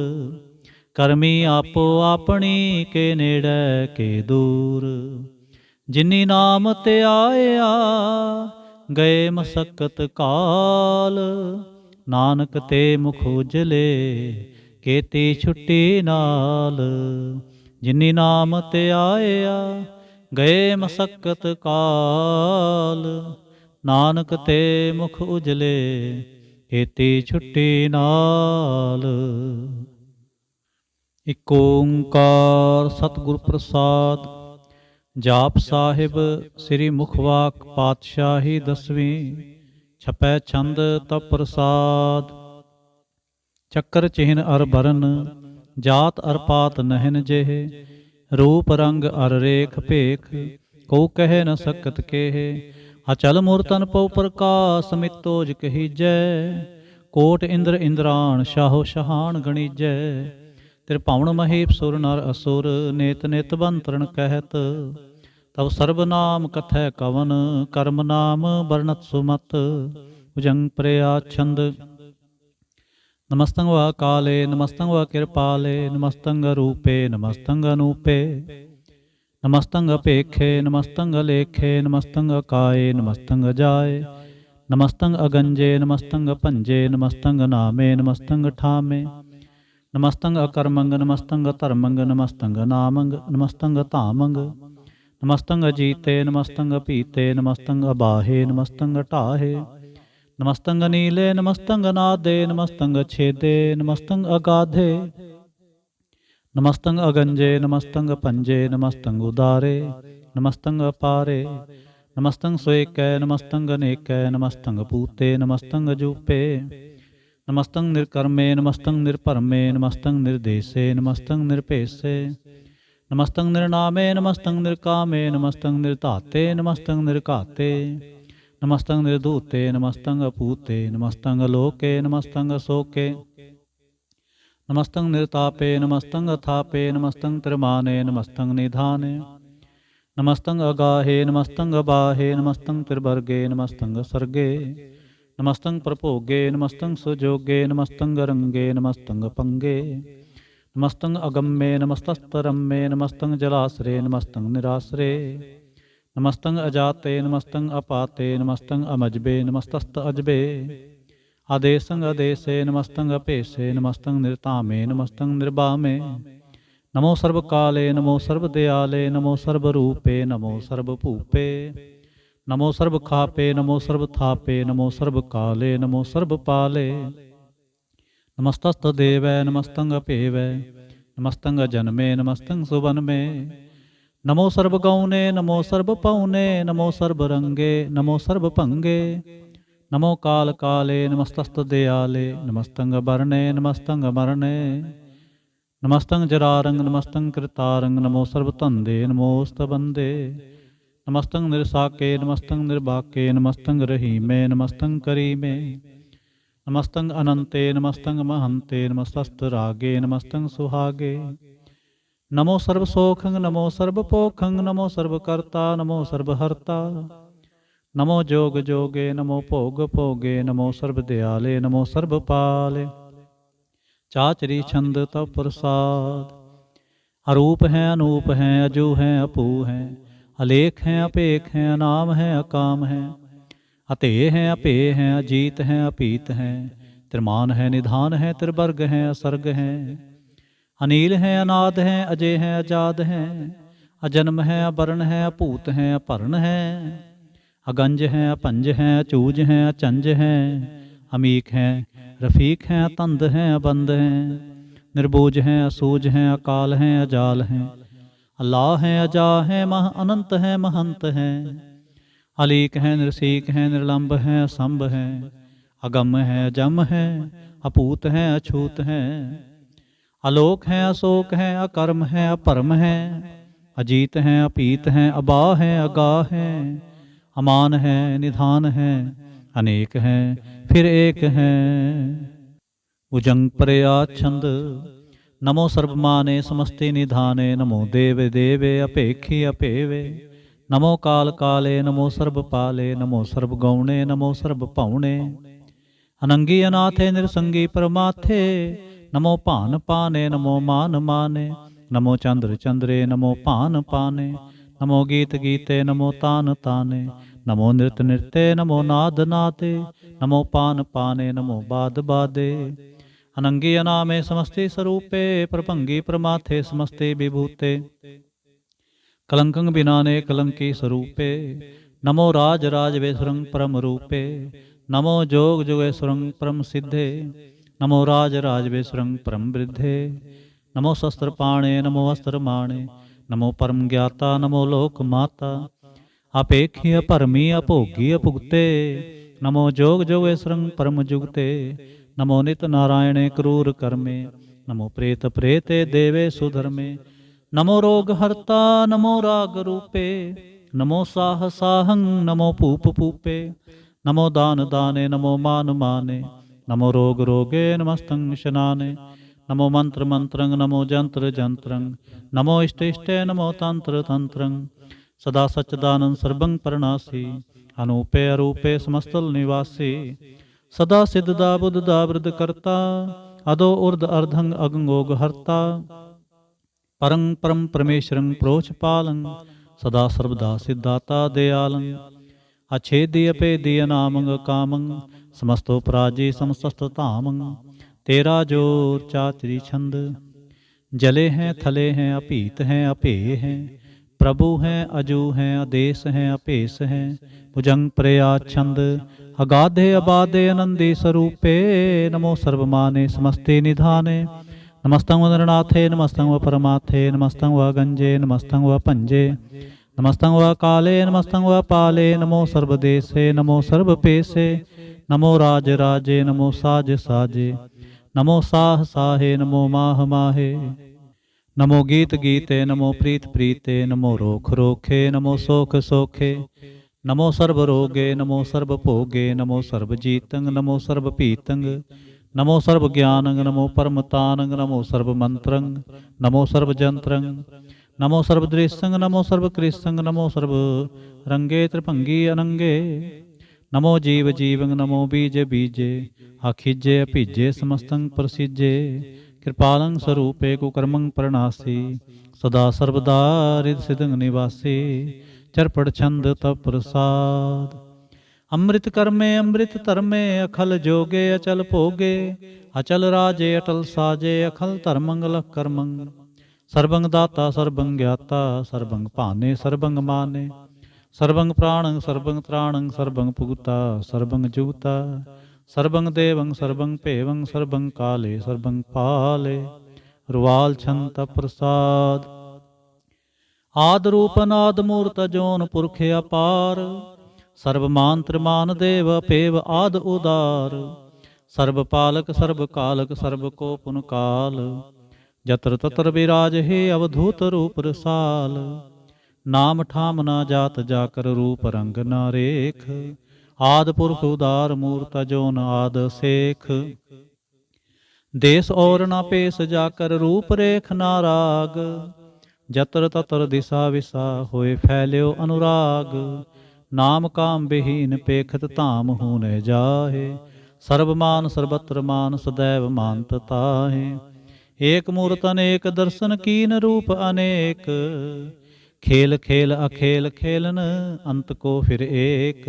करमी आपो अपनी, के नेड़े के दूर, जिनी नाम ते आया, गए मसक्कत काल, नानक ते मुख उजले, केती छुट्टी नाल, जिनी नाम ते आया, गए मसक्कत काल, नानक ते मुख उजले, केती छुट्टी नाल। इक ओंकार सतगुर प्रसाद। जाप साहिब श्री मुखवाक पातशाही 10वीं, छपै छंद तप प्रसाद। चक्कर चिन्ह अर बरन, जात अर पात नहिन जेह, रूप रंग अर रेख भेख, को कह न सकत केह, अचल मूर्तन पौ प्रकाश, मितोज कहीजै, कोट इंद्र इंद्राण शाहो शहान गणीजै, त्रिभुवन महीप सुर नर असुर, नेत नेत बंतरण कहत, तब सर्वनाम कथै कवन, कर्म नाम वर्णत सुमत, भुजंग प्रया छंद। नमस्तंग व काले, नमस्तंग व कृपाले, नमस्तंग रूपे, नमस्तंग अनूपे, नमस्तंग अपेखे, नमस्तंग लेखे, नमस्तंग काये, नमस्तंग जाए, नमस्तंग अगंजे, नमस्तंग पंजे, नमस्तंग नामे, नमस्तंग ठामे, नमस्तंग अकर्मंग, नमस्तंग धर्मंग, नमस्तंग नामंग, नमस्तंग धामंग, नमस्तंग जीते, नमस्तंग पीते, नमस्तंग अबाहे, नमस्तंग ढाहे, नमस्तंग नीले, नमस्तंग नादे, नमस्तंग छेदे, नमस्तंग अगाधे, नमस्तंग अगंजे, नमस्तंग पंजे, नमस्तंग उदारे, नमस्तंग अपारे, नमस्तंग स्वेकै, नमस्तंग अनेकै, नमस्तंग पूते, नमस्तंग जूपे, नमस्तंग निर्कर्मे, नमस्तंग निर्भरमे, नमस्तंग निर्देशे, नमस्तंग निरपेशे, नमस्तंग निर्नामे, नमस्तंग निर्कामे, नमस्तंग निर्धाते, नमस्तंग निर्घाते, नमस्तंग निर्धूते, नमस्तंग अपूते, नमस्तंग लोके, नमस्तंग शोके, नमस्तंग निर्तापे, नमस्तंग अथापे, नमस्तंग त्रिमाने, नमस्तंग निधाने, नमस्तंग अगाहे, नमस्तंग अबाहे, नमस्तंग त्रिवर्गे, नमस्तंग सर्गे, नमस्तंग प्रभोगे, नमस्तंग सुजोगे, नमस्तंग रंगे, नमस्तंग पंगे, नमस्तंग अगम्मे, नमस्तस्तरम्मे, नमस्तंग जलाश्रे, नमस्तंग निराश्रे, नमस्तंग अजाते, नमस्तंग अपाते, नमस्तंग अमजबे, नमस्तस्त अजबे, आदेशंग अदेशे, नमस्तंग अपेशे, नमस्तंग निर्तामे, नमस्तंग निर्बामे, नमो सर्वकाले, नमो सर्वदयाले, नमो सर्वरूपे, नमो सर्वभूपे, नमो सर्वखापे, नमो सर्वथापे, नमो सर्वकाले, नमो सर्वपाले, नमस्तस्त देवै, नमस्तंग अपेवै, नमस्तंग जन्मे, नमस्तंग सुवनमे, नमो सर्वगौने, नमो सर्वपौने, नमो सर्वरंगे, नमो सर्वभंगे, नमो काल काले, नमस्तस्त दयाले, नमस्तंग बरणे, नमस्तंग मरणे, नमस्तंग जरारंग, नमस्तंग कृतारंग, नमो सर्वतंदे, नमोस्तबंदे, नमस्तंग निरसाके, नमस्तंग निर्बाके, नमस्तंग रहीमे, नमस्तंग करीमे, नमस्तंग अनंते, नमस्तंग महंते, नमस्तस्त रागे, नमस्तंग सुहागे, नमो सर्वसोखंग, नमो सर्वपोखंग, नमो सर्वकर्ता, नमो सर्वहर्ता, नमो जोग जोगे, नमो भोग भोगे, नमो सर्वदयाले, नमो सर्वपाले। चाचरी छंद तप प्रसाद। अरूप हैं, अनूप हैं, अजू हैं, अपू हैं, अलेख हैं, अपेख हैं, अनाम हैं, अकाम हैं, अतेय हैं, अपेय हैं, अजीत हैं, अपीत हैं, त्रिमान हैं, निधान हैं, त्रिवर्ग हैं, असर्ग हैं, अनील हैं, अनाद हैं, अजय हैं, अजाद हैं, अजन्म हैं, अवर्ण हैं, अपूत हैं, अपर्ण हैं, अगंज हैं, अपंज हैं, अचूज हैं, अचंज हैं, अमीक हैं, रफीक हैं, अतंद हैं, अबंद हैं, निर्बोझ हैं, असूझ हैं, अकाल हैं, अजाल हैं, अल्लाह है, अजा है, मह अनंत है, महंत है। अलीक है, निरसीक है, निर्लंब है, असंभ है। अगम है, अजम है, अपूत है, अछूत है। आलोक है, अशोक है, अकर्म है, अपरम है। अजीत है, अपीत है, अबा है, अगाह है। अमान है, निधान है, अनेक है, फिर एक है। उजंग प्रया छंद। नमो सर्वमाने समस्ते निधाने, नमो देव देवे अपेक्षी अपेवे। नमो काल काले, नमो सर्वपाले, नमो सर्वगौणे, नमो सर्वपौणे। अनंगी अनाथे निरसंगी परमाथे, नमो पान पाने, नमो मान माने। नमो चंद्र चंद्रे, नमो पान पाने। नमो गीत गीते, नमो तान ताने। नमो नृत नृत्य, नमो नाद नादे। नमो पान पाने, नमो बाद बादे। अनंगी अनामे समस्ते स्वरूपे, प्रभंगी प्रमाथे समस्ते विभूते। कलंकं बिनाने कलंकी स्वरूपे, नमो राज राजवेश्वरं परम रूपे। नमो जोग जोगेश्वरं परम सिद्धे, नमो राज राजवेश्वरं परम वृद्धे। नमो शस्त्र पाणे, नमो अस्त्र माणे। नमो परम ज्ञाता, नमो लोक माता। अपेक्षी अपरमी अभोगी अभुगते, नमो जोग जोगेश्वरं परम जुगते। नमो नित नारायणे क्रूर कर्मे, नमो प्रेत प्रेते देवे सुधर्मे। नमो रोग हर्ता, नमो राग रूपे। नमो साह साहं, नमो पूप पूपे। नमो दान दाने, नमो मान माने। नमो रोग रोगे, नमस्तं शनाने। नमो मंत्र मंत्रं, नमो जंत्र जंत्रं। नमो इष्ट इष्टे, नमो तंत्र तंत्रं। सदा सच्चिदानंद सर्वं परनासी, अनूपे अरूपे समस्तल निवासी। सदा सिद्धदा बुद्धदा वृद्ध करता, अदो उर्द अर्धं अगंगोग हरता। परं परम परमेश्वरं प्रोच पालं, सदा सर्वदा सिद्धाता दयालं। अच्छेदी अपेदी अनामंग कामं, समस्तो पराजी समस्त तामं। तेरा जोर चातरी छंद। जले हैं थले हैं, अपीत हैं अपेय हैं। प्रभु हैं अजू हैं, आदेश हैं अपेश हैं। भुजंग प्रया छंद। अगाधे अबाधे आनंदी स्वरूपे, नमो सर्वमाने समस्ते निधाने। नमस्तं व नरनाथे, नमस्तं व परमाथे। नमस्तं व गंजे, नमस्तं व पंजे। नमस्तं व काले, नमस्तं व पाले। नमो सर्वदेशे, नमो सर्वपेशे। नमो राज राजे, नमो साज साजे। नमो साह साहे, नमो माह माहे। नमो गीत गीते, नमो प्रीत प्रीते। नमो रोख रोखे, नमो सोख सोखे। नमो सर्व रोगे, नमो सर्व भोगे। नमो सर्व जीतंग, नमो सर्व पीतंग। नमो सर्व ज्ञानंग, नमो परमतानंग। नमो सर्व मंत्रंग, नमो सर्व जंत्रंग। नमो सर्व दृश्यंग, नमो सर्व कृष्णंग। नमो सर्व रंगे त्रिभंगी अनंगे। नमो जीव जीवंग, नमो बीज बीजे। अखिजे अभिजे समस्तंग प्रसिजे। कृपालं स्वरूपे कुकर्मं प्रणासी, सदा सर्वदा रिद सिद्धं निवासी। चरपट छंद तप प्रसाद। अमृत कर्मे अमृत धर्मे, अखल जोगे अचल भोगे। अचल राजे अटल साजे, अखल धर्मंग लख कर्मं। सर्वंग दाता सर्वंग ज्ञाता, सर्वंग पाने सर्वंग माने। सर्वंग प्राणं सर्वंग त्राणं, सर्वंग पुगता सर्वंग जुगता। सर्वंग देवं सर्वंग पेवं, सर्वंग काले सर्वंग पाले। रुवाल छंत प्रसाद। आद रूप अनाद मूर्त जोन पुरखे अपार। सर्वमान त्रिमान देव पेव आद उदार। सर्व पालक सर्व कालक, सर्व को पुन काल। जत्र तत्र विराज हे अवधूत रूप रसाल। नाम ठाम ना जात, जाकर रूप रंग ना रेख। आद पुरख उदार मूर्त जोन आद सेख। देश और न पेश, जाकर रूप रेख नाराग। जतर ततर दिशा विसा, होए फैल्यो अनुराग। नाम काम विहीन, पेखत धाम हून जाहे। सर्वमान सर्वत्र मान, सदैव मानत ताहे। एक मूर्त अनेक दर्शन, कीन रूप अनेक। खेल खेल अखेल खेलन, अंत को फिर एक।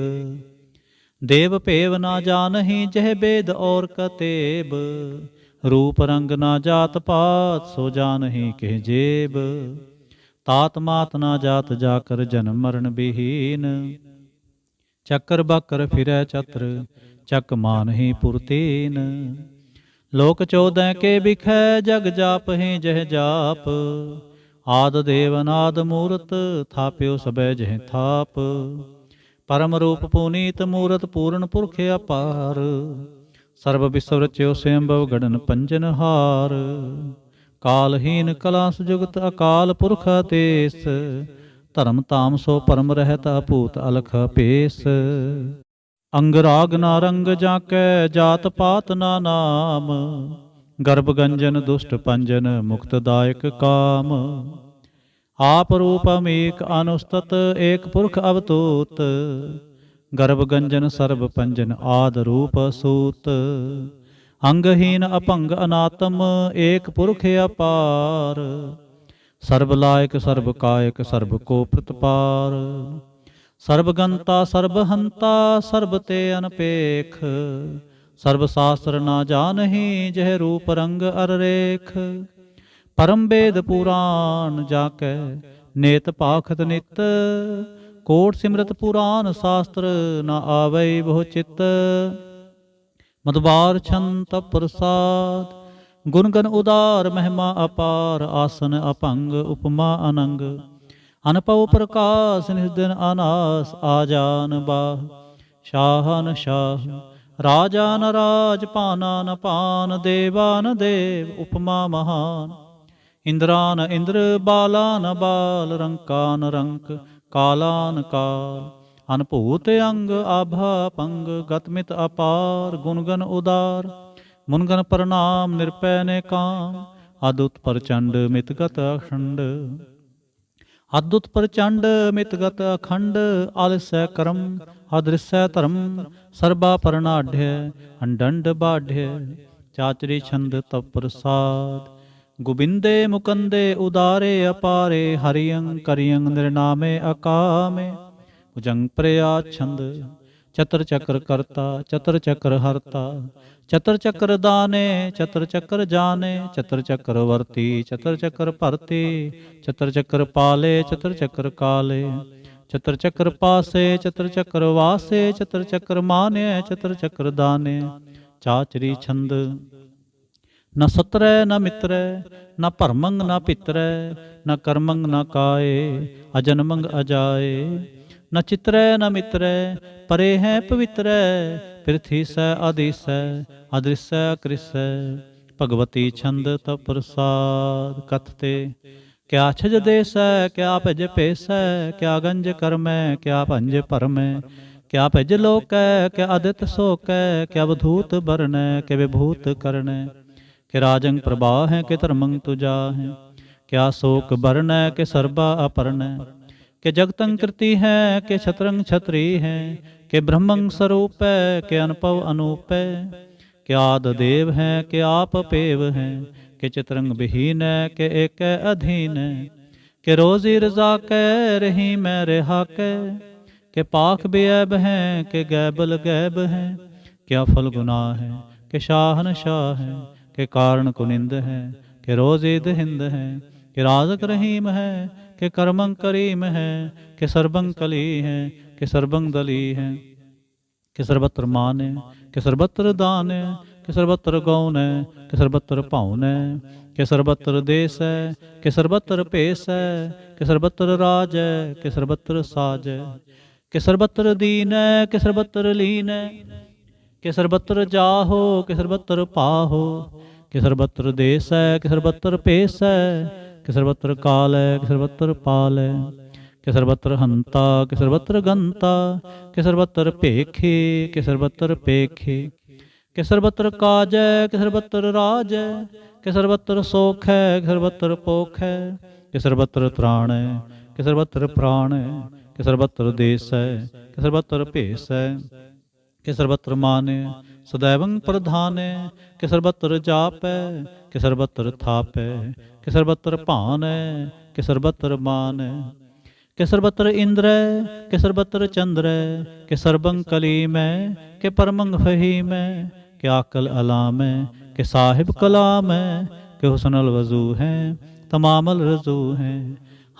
देव पेव ना जानहि, जह वेद और कतेब। रूप रंग ना जात पात, सो जानहि कह जेब। तात मात ना जात, जाकर जन्म मरण विहीन। चक्र बकर फिरै चत्र, चक मानहि पुरतीन। लोक 14 के बिखै, जग जाप हैं जह जाप। ਆਦ ਦੇਵ ਅਨਾਦ ਮੂਰਤ ਥਾਪਿਓ ਸਬੈ ਜਹ ਥਾਪ। ਪਰਮ ਰੂਪ ਪੁਨੀਤ ਮੂਰਤ ਪੂਰਨ ਪੁਰਖ ਅਪਾਰ। ਸਰਬ ਵਿਸਵ ਰਚਿਓ ਸਵੰਭਵ ਗੜਨ ਪੰਜਨ ਹਾਰ। ਕਾਲਹੀਨ ਕਲਾ ਸੁਜੁਗਤ ਅਕਾਲ ਪੁਰਖ ਆਦੇਸ। ਧਰਮ ਤਾਮ ਸੋ ਪਰਮ ਰਹਿਤ ਅਪੂਤ ਅਲਖ ਭੇਸ। ਅੰਗ ਰਾਗ ਨਾ ਰੰਗ ਜਾਂ ਕੈ ਜਾਤ ਪਾਤ ਨਾ ਨਾਮ। ਗਰਭ ਗੰਜਨ ਦੁਸ਼ਟ ਪੰਜਨ ਮੁਕਤ ਦਾਇਕ ਕਾਮ। ਆਪ ਰੂਪ ਅਮੇਕ ਅਨੁਸਤਤ ਏਕ ਪੁਰਖ ਅਵਤੂਤ। ਗਰਭ ਗੰਜਨ ਸਰਬ ਪੰਜਨ ਆਦ ਰੂਪ ਸੂਤ। ਅੰਗਹੀਨ ਅਭੰਗ ਅਨਾਤਮ ਏਕ ਪੁਰਖ ਅਪਾਰ। ਸਰਬ ਲਾਇਕ ਸਰਬ ਕਾਇਕ ਸਰਬ ਕੋ ਪ੍ਰਤਪਾਰ। ਸਰਬ ਗੰਤਾ ਸਰਬ ਹੰਤਾ ਸਰਬ ਤੇ ਅਨਪੇਖ। ਸਰਬ ਸ਼ਾਸਤਰ ਨਾ ਜਾਣਹੀ ਜਹ ਰੂਪ ਰੰਗ ਅਰ ਰੇਖ। ਪਰਮ ਵੇਦ ਪੁਰਾਨ ਜਾ ਕੈ ਨੇਤ ਭਾਖਤ ਨਿਤ। ਕੋਟ ਸਿਮਰਤ ਪੁਰਾਨ ਸ਼ਾਸਤਰ ਨਾ ਆਵੈ ਬਹੁ ਚਿਤ। ਮਦਵਾਰ ਛੰਤ ਪ੍ਰਸਾਦ ਗੁਣ ਗਨ ਉਦਾਰ ਮਹਿਮਾ ਅਪਾਰ। ਆਸਨ ਅਭੰਗ ਉਪਮਾ ਅਨੰਗ ਅਨਪਉ ਪ੍ਰਕਾਸ਼ ਨਿਸਦਨ ਅਨਾਸ। ਆਜਾਨ ਬਾਹ ਸ਼ਾਹਨ ਸ਼ਾਹ ਰਾਜਾ ਨ ਰਾਜ ਪਾਨਾ ਨ ਪਾਨ। ਦੇਵਾ ਨ ਦੇਵ ਉਪਮਾ ਮਹਾਨ। ਇੰਦਰਾ ਨ ਇੰਦਰ ਬਾਲਾ ਨ ਬਾਲ। ਰੰਕਾ ਨ ਰੰਕ ਕਾਲਾ ਨ ਕਾਲ। ਅਨਭੂਤ ਅੰਗ ਆਭਾ ਪੰਗ ਗਤਮਿਤ ਅਪਾਰ। ਗੁਣਗਨ ਉਦਾਰ ਮੁਨਗਨ ਪ੍ਰਣਾਮ ਨਿਰਪੈ ਨੇ ਕਾਮ। ਅਦੁਤ ਪ੍ਰਚੰਡ ਮਿਤਗਤ ਅਖੰਡ। ਅਦੁਤ ਪ੍ਰਚੰਡ ਮਿਤਗਤ ਅਖੰਡ। ਆਲਸੈ ਕਰਮ ਅਦ੍ਰਿਸੈ ਧਰਮ। ਸਰਬਾ ਪਰਨਾਢ్య ਅੰਡੰਡ ਬਾਢ్య। ਚਾਚਰੀ ਛੰਦ ਤਪ ਪ੍ਰਸਾਦ। ਗੋਬਿੰਦੇ ਮੁਕੰਦੇ ਉਦਾਰੇ ਅਪਾਰੇ। ਹਰਿਯੰ ਕਰਿਯੰ ਨਿਰਨਾਮੇ ਅਕਾਮੇ। ਭੁਜੰਗ ਪ੍ਰਿਆ ਛੰਦ। ਚਤਰ ਚਕਰ ਕਰਤਾ ਚਤਰ ਚਕਰ ਹਰਤਾ। ਚਤਰ ਚਕਰ ਦਾਨੇ ਚਤਰ ਚਕਰ ਜਾਣੇ। ਚਤਰ ਚਕਰ ਵਰਤੀ ਚਤਰ ਚਕਰ ਭਰਤੀ। ਚਤਰ ਚਕਰ ਪਾਲੇ ਚਤਰ ਚਕਰ ਕਾਲੇ। ਚਤਰ ਚਕਰ ਪਾਸੇ ਚਤਰ ਚਕਰ ਵਾਸੇ। ਚਤਰ ਚਕਰ ਮਾਨਿਆ ਚਤਰ ਚਕਰ ਦਾਨੇ। ਚਾਚਰੀ ਛੰਦ। ਨ ਸਤਰੈ ਨ ਮਿਤਰੈ ਨ ਭਰਮੰਗ ਨ ਪਿਤਰੈ। ਨ ਕਰਮੰਗ ਨ ਕਾਏ ਅਜਨਮੰਗ ਅਜਾਏ। ਨ ਚਿਤਰੈ ਨ ਮਿਤਰੈ ਪਰੇ ਹੈ ਪਵਿੱਤਰੈ। ਪ੍ਰਿਥੀ ਸੈ ਆਦੀਸੈ ਅਦ੍ਰਿਸੈ ਕ੍ਰਿਸੈ। ਭਗਵਤੀ ਛੰਦ ਤਪ ਪ੍ਰਸਾਦ। ਕਥਤੇ ਕਿਆ ਛਜ ਦੇਸੈ ਕਿਆ ਭਜ ਭੇਸੈ। ਕਿਆ ਗੰਜ ਕਰਮੈ ਕਿਆ ਭੰਜ ਭਰਮੈ। ਕਿਆ ਭਜ ਲੋਕੈ ਕਿਆ ਅਦਿਤ ਸੋਕੈ। ਕਿਆ ਵਧੂਤ ਬਰਨੈ ਕਿ ਵਿਭੂਤ ਕਰਨੈ। ਕਿ ਰਾਜੰ ਪ੍ਰਭਾ ਹੈ ਕਿ ਧਰਮੰ ਤੁਜਾ ਹੈ। ਕਿਆ ਸ਼ੋਕ ਬਰਨੈ ਕਿ ਸਰਬਾ ਅਪਰਨੈ। ਕਿ ਜਗਤੰ कृति ਹੈ ਕਿ ਛਤਰੰ ਛਤਰੀ ਹੈ। ਕਿ ਬ੍ਰਹਮੰ ਸਰੂਪੈ ਕਿ ਅਨਪਵ ਅਨੂਪੈ। ਕਿ ਆਦ ਦੇਵ ਹੈ ਕਿ ਆਪ ਪੇਵ ਹੈ। ਕਿ ਚਿਤਰੰਗ ਬਿਹੀਨੈ ਕਿ ਏਕੈ ਅਧੀਨੈ। ਕਿ ਰੋਜ਼ੀ ਰਜ਼ਾ ਕੈ ਰਹੀ ਮੈਂ ਰਿਹਾ ਕੈ। ਕਿ ਪਾਖ ਬੇਅਬ ਹੈ ਕਿ ਗੈਬਲ ਗੈਬ ਹੈ। ਕਿਆ ਫਲ ਗੁਨਾਹ ਹੈ ਕਿ ਸ਼ਾਹਨ ਸ਼ਾਹ ਹੈ। ਕਿ ਕਾਰਨ ਕੁਨਿੰਦ ਹੈ ਕਿ ਰੋਜ਼ੀ ਦਹਿੰਦ ਹੈ। ਕਿ ਰਾਜ਼ਕ ਰਹੀਮ ਹੈ ਕਿ ਕਰਮੰ ਕਰੀਮ ਹੈ। ਕਿ ਸਰਬੰ ਕਲੀ ਹੈ ਕਿ ਸਰਬੰ ਦਲੀ ਹੈ। ਕਿ ਸਰਬਤਰ ਮਾਨ ਹੈ ਕਿ ਸਰਬਤਰ ਦਾਨ ਹੈ। ਕਿ ਸਰਬਤਰ ਗੌਨ ਹੈ ਕਿ ਸਰਬਤਰ ਭਾਉਨ ਹੈ। ਕਿ ਸਰਬਤਰ ਦੇਸ ਹੈ ਕਿ ਸਰਬਤਰ ਭੇਸ ਹੈ। ਕਿ ਸਰਬਤਰ ਰਾਜ ਹੈ ਕਿ ਸਰਬਤਰ ਸਾਜ ਹੈ। ਕਿ ਸਰਬਤਰ ਦੀਨ ਹੈ ਕਿ ਸਰਬਤਰ ਲੀਨ ਹੈ। ਕਿ ਸਰਬਤਰ ਜਾਹੋ ਕਿ ਸਰਬਤਰ ਪਾਹੋ। ਕਿ ਸਰਬਤਰ ਦੇਸ ਹੈ ਕਿ ਸਰਬਤਰ ਭੇਸ ਹੈ। ਕਿ ਸਰਬਤਰ ਕਾਲ ਹੈ ਕਿ ਸਰਬਤਰ ਪਾਲ ਹੈ। ਕਿ ਸਰਬਤਰ ਹੰਤਾ ਕਿ ਸਰਬਤਰ ਗੰਤਾ। ਕਿ ਸਰਬਤਰ ਭੇਖੇ ਕਿ ਸਰਬਤਰ ਪੇਖੇ। ਕਿ ਸਰਬਤਰ ਕਾਜ ਹੈ ਕਿ ਸਰਬਤਰ ਰਾਜ ਹੈ। ਕਿ ਸਰਬਤਰ ਸੋਖ ਹੈ ਕਿ ਸਰਬਤਰ ਪੋਖ ਹੈ। ਕਿ ਸਰਬਤਰ ਤ੍ਰਾਣ ਹੈ ਕਿ ਸਰਬਤਰ ਪ੍ਰਾਣ ਹੈ। ਕਿ ਸਰਬਤਰ ਦੇਸ ਹੈ ਕਿ ਸਰਬਤਰ ਭੇਸ ਹੈ। ਕਿ ਸਰਬਤਰ ਮਾਨ ਹੈ ਸदैवं ਪ੍ਰਧਾਨ ਹੈ। ਕਿ ਸਰਬਤਰ ਜਾਪ ਹੈ ਕਿ ਸਰਬਤਰ ਥਾਪ ਹੈ। ਕਿ ਸਰਬਤਰ ਭਾਨ ਹੈ ਕਿ ਸਰਬਤਰ ਮਾਨ ਹੈ। ਕਿ ਸਰਬਤਰ ਇੰਦਰ ਹੈ ਕਿ ਸਰਬਤਰ ਚੰਦਰ ਹੈ। ਕਿ ਸਰਬੰ ਕਲੀਮ ਹੈ ਕਿ ਪਰਮੰ ਫਹੀਮ ਹੈ। ਕਿ ਆਕਲ ਅਲਾਮ ਹੈ ਕਿ ਸਾਹਿਬ ਕਲਾਮ ਹੈ। ਕਿ ਹੁਸਨਲ ਵਜ਼ੂ ਹੈ ਤਮਾਮਲ ਰਜ਼ੂ ਹੈ।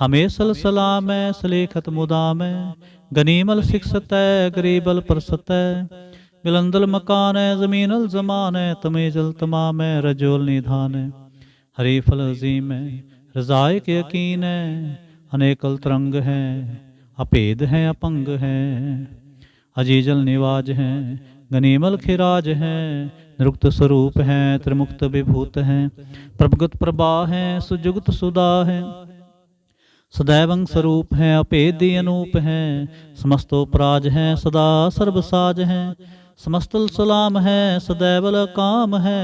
ਹਮੇਸਲ ਸਲਾਮ ਹੈ ਸਲੇਖਤ ਮੁਦਾਮ ਹੈ। ਗਨੀਮਲ ਸਿਕਸਤ ਹੈ ਗਰੀਬਲ ਪ੍ਰਸਤ ਹੈ। ਬਿਲੰਦਲ ਮਕਾਨ ਹੈ ਜ਼ਮੀਨਲ ਜ਼ਮਾਨ ਹੈ। ਤਮੇਜਲ ਤਮਾਮ ਹੈ ਰਜੋਲ ਨਿਧਾਨ ਹੈ। ਹਰੀ ਫਲ ਅਜ਼ੀਮ ਹੈ रजायक यकीन है, अनेकल तरंग है, अभेद है अपंग है। अजीजल निवाज है, गनीमल खिराज है, निरुक्त स्वरूप है, त्रिमुक्त विभूत है। प्रभगत प्रभा है, सुजुगत सुदा है, सदैवं स्वरूप है, अपेदी अनूप है। समस्तोपराज है, सदा सर्वसाज है, समस्तल सलाम है, सदैवल काम है।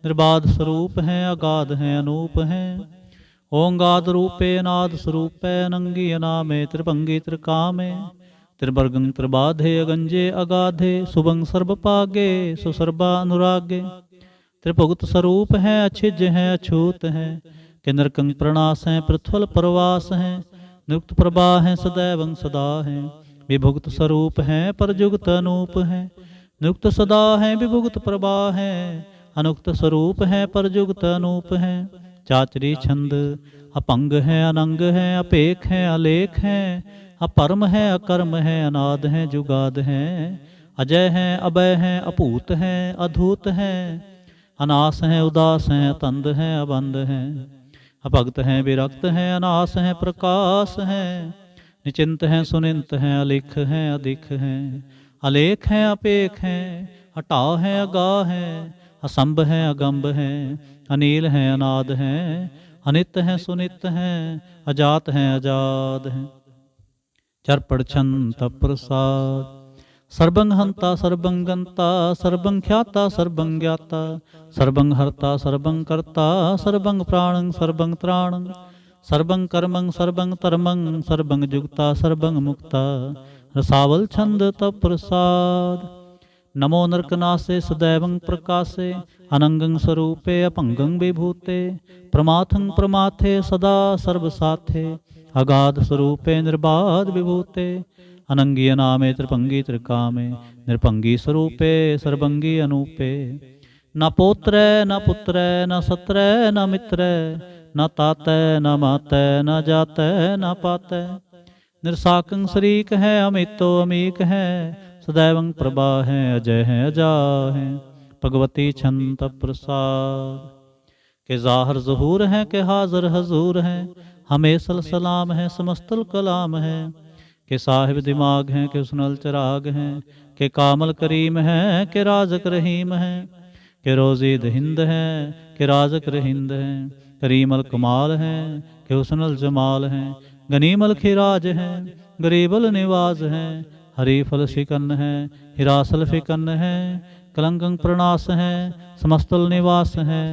निर्बाध स्वरूप है, अगाध है, अनूप है। ओंगाद रूपे नाद स्वरूपे, अनंगी अनामे, त्रिभंगी त्रिकामे। त्रिवर्गं त्रिबाधे, अगंजे अगाधे, सुभंग सर्वपागे, सुसर्बा अनुरागे। त्रिभुगत स्वरूप है, अछिज है, अछूत है, कि नरकंग प्रणास है, पृथ्वल प्रवास है। निरुक्त प्रभा है, सदैवं सदा है, विभुगत स्वरूप है, परजुगत अनूप है। निरुक्त सदा है, विभुगत प्रभा है, अनुक्त स्वरूप है, परजुगत अनूप है। चाचरी छंद अपंग है, अनंग है, अपेख है, अलेख है, अपरम है, अकर्म है, अनाद है, जुगाद है। अजय है, अभय है, अपूत है, अधूत है, अनास है, उदास है, अतंद है, अबंद है। अभक्त है, विरक्त है, अनास है, प्रकाश है, निचिंत है, सुनिंत है, अलिख है, अधिक है। अलेख है, अपेख है, हटा है, अगा है, असंभ है, अगंभ है, अनील है, अनाद है, अनित है, सुनित है, अजात है, अजाद है। चरपड़ छंत प्रसाद सर्वं हंता सर्वं गंता, सर्वं ख्याता सर्वं ज्ञाता, सर्वं हर्ता सर्वं कर्ता, सर्वं प्राणं सर्वं त्राणं, सर्वं कर्मं सर्वं धर्मं, सर्वं जुगता सर्वं मुक्ता। रसावल छंद तप प्रसाद नमो नरकनासे, सदैवं प्रकाशे, अनंगं स्वरूपे, अपंगं विभूते। प्रमाथं प्रमाथे, सदा सर्वसाथे, अगाध स्वरूपे, निर्बाध विभूते। अनंगी अनामे, त्रिभंगी त्रिकामे, निरभंगी स्वरूपे, सर्वंगी अनूपे। न पोत्रै न पुत्रै, न सत्रै न मित्रै, न तातै न मातै, न जातै न पातै। निरसाकं शरीक है, अमितो अमीक है, सदैवं प्रभा है, अजय है, अजा है। भगवती छंत प्रसाद के ज़ाहर ज़हूर है, के हाज़र हजूर है, हमेशल सलाम है, समस्तल कलाम है। के साहिब दिमाग हैं, के सुनल चिराग हैं, के कामल करीम है, के राजक रहीम है। के रोज़ी दहिंद है, के राजक रहिंद है, करीमल कमाल है, के हुस्नल जमाल है। गनीमल खिराज है, गरीबल निवाज है, हरीफल शिकन है, हिरासल फिकन है। कलंकं प्रणास है, समस्तल निवास है,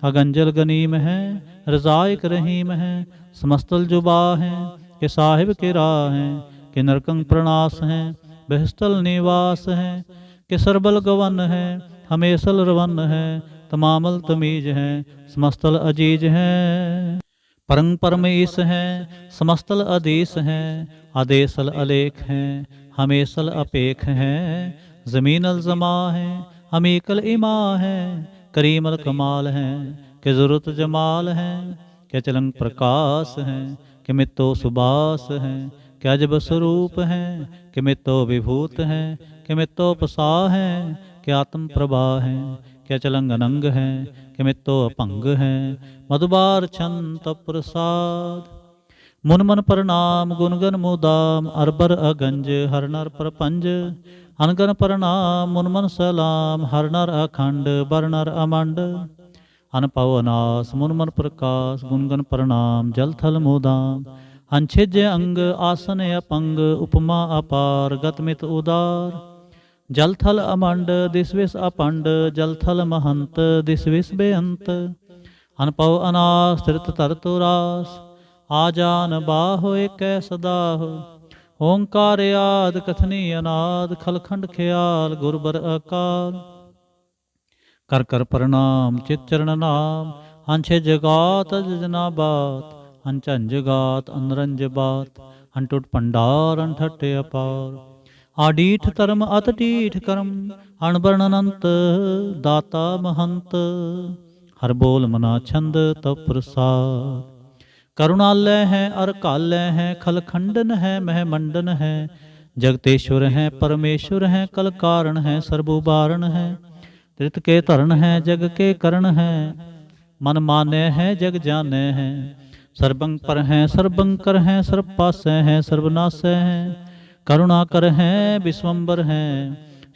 अगंजल गनीम है, रजायक रहीम है। समस्तल जुबा है, के साहिब के राह है, के नरकंग प्रणास है, बहिस्तल निवास है। के सरबल गवन है, हमेशल रवन है, तमामल तमीज है, समस्तल अजीज है। परंग परमेश है, समस्तल आदेश है, आदेशल अलेख है, हमेशल अपेख है। जमीनल जमा है, अमीकल इमा है, करीमल कमाल है, के ज़रूरत जमाल है। के चलंग प्रकाश है, के मित्तो सुबास है, के अजब स्वरूप है, के मित्तो विभूत है, के मित्तो पसा है, के आत्म प्रभा है। के चलंग अनंग है, के मित्तो अपंग है, मधुबार छंत प्रसाद। मुन मन प्रणाम गुनगन मुदाम, अरबर अगंज हर नर प्रपंज। अनगन प्रणाम मुन मन सलाम, हर नर अखंड बर नर अमंड। अनपव अनास मुन मन प्रकाश, गुनगन प्रणाम जल थल मुदाम। अनछिज अंग आसन अपंग, उपमा अपार गतमित उदार। जल थल अमंड दिस विस अपंड, जल थल महंत दिस विस बेअंत। अनपव अनास तीर्थ तरत रास, आजान बाहो एक सदाहो। ओंकार आद कथनी अनाद, खलखंड ख्याल गुरबर अकाल। कर कर प्रणाम चित चरण नाम, अंछे जगात अजना बात। अंचन जगात अनरंज बात, अंटुट पंडार अनठटे अपार। आडीठ धर्म अतडीठ कर्म, अणबर्ण अनंत दाता महंत। हर बोल मना छंद तप प्रसाद। करुणालय है अरकालय है, खलखंडन है महमंडन है। जगतेश्वर है परमेश्वर है, कल कारण है सर्वुबारण है। त्रित के धरण है जग के करण है, मन माने है जग जाने है। सर्बं पर हैं सर्वंकर हैं सर्वपासै हैं सर्वनाशै हैं करुणाकर हैं विश्वम्बर हैं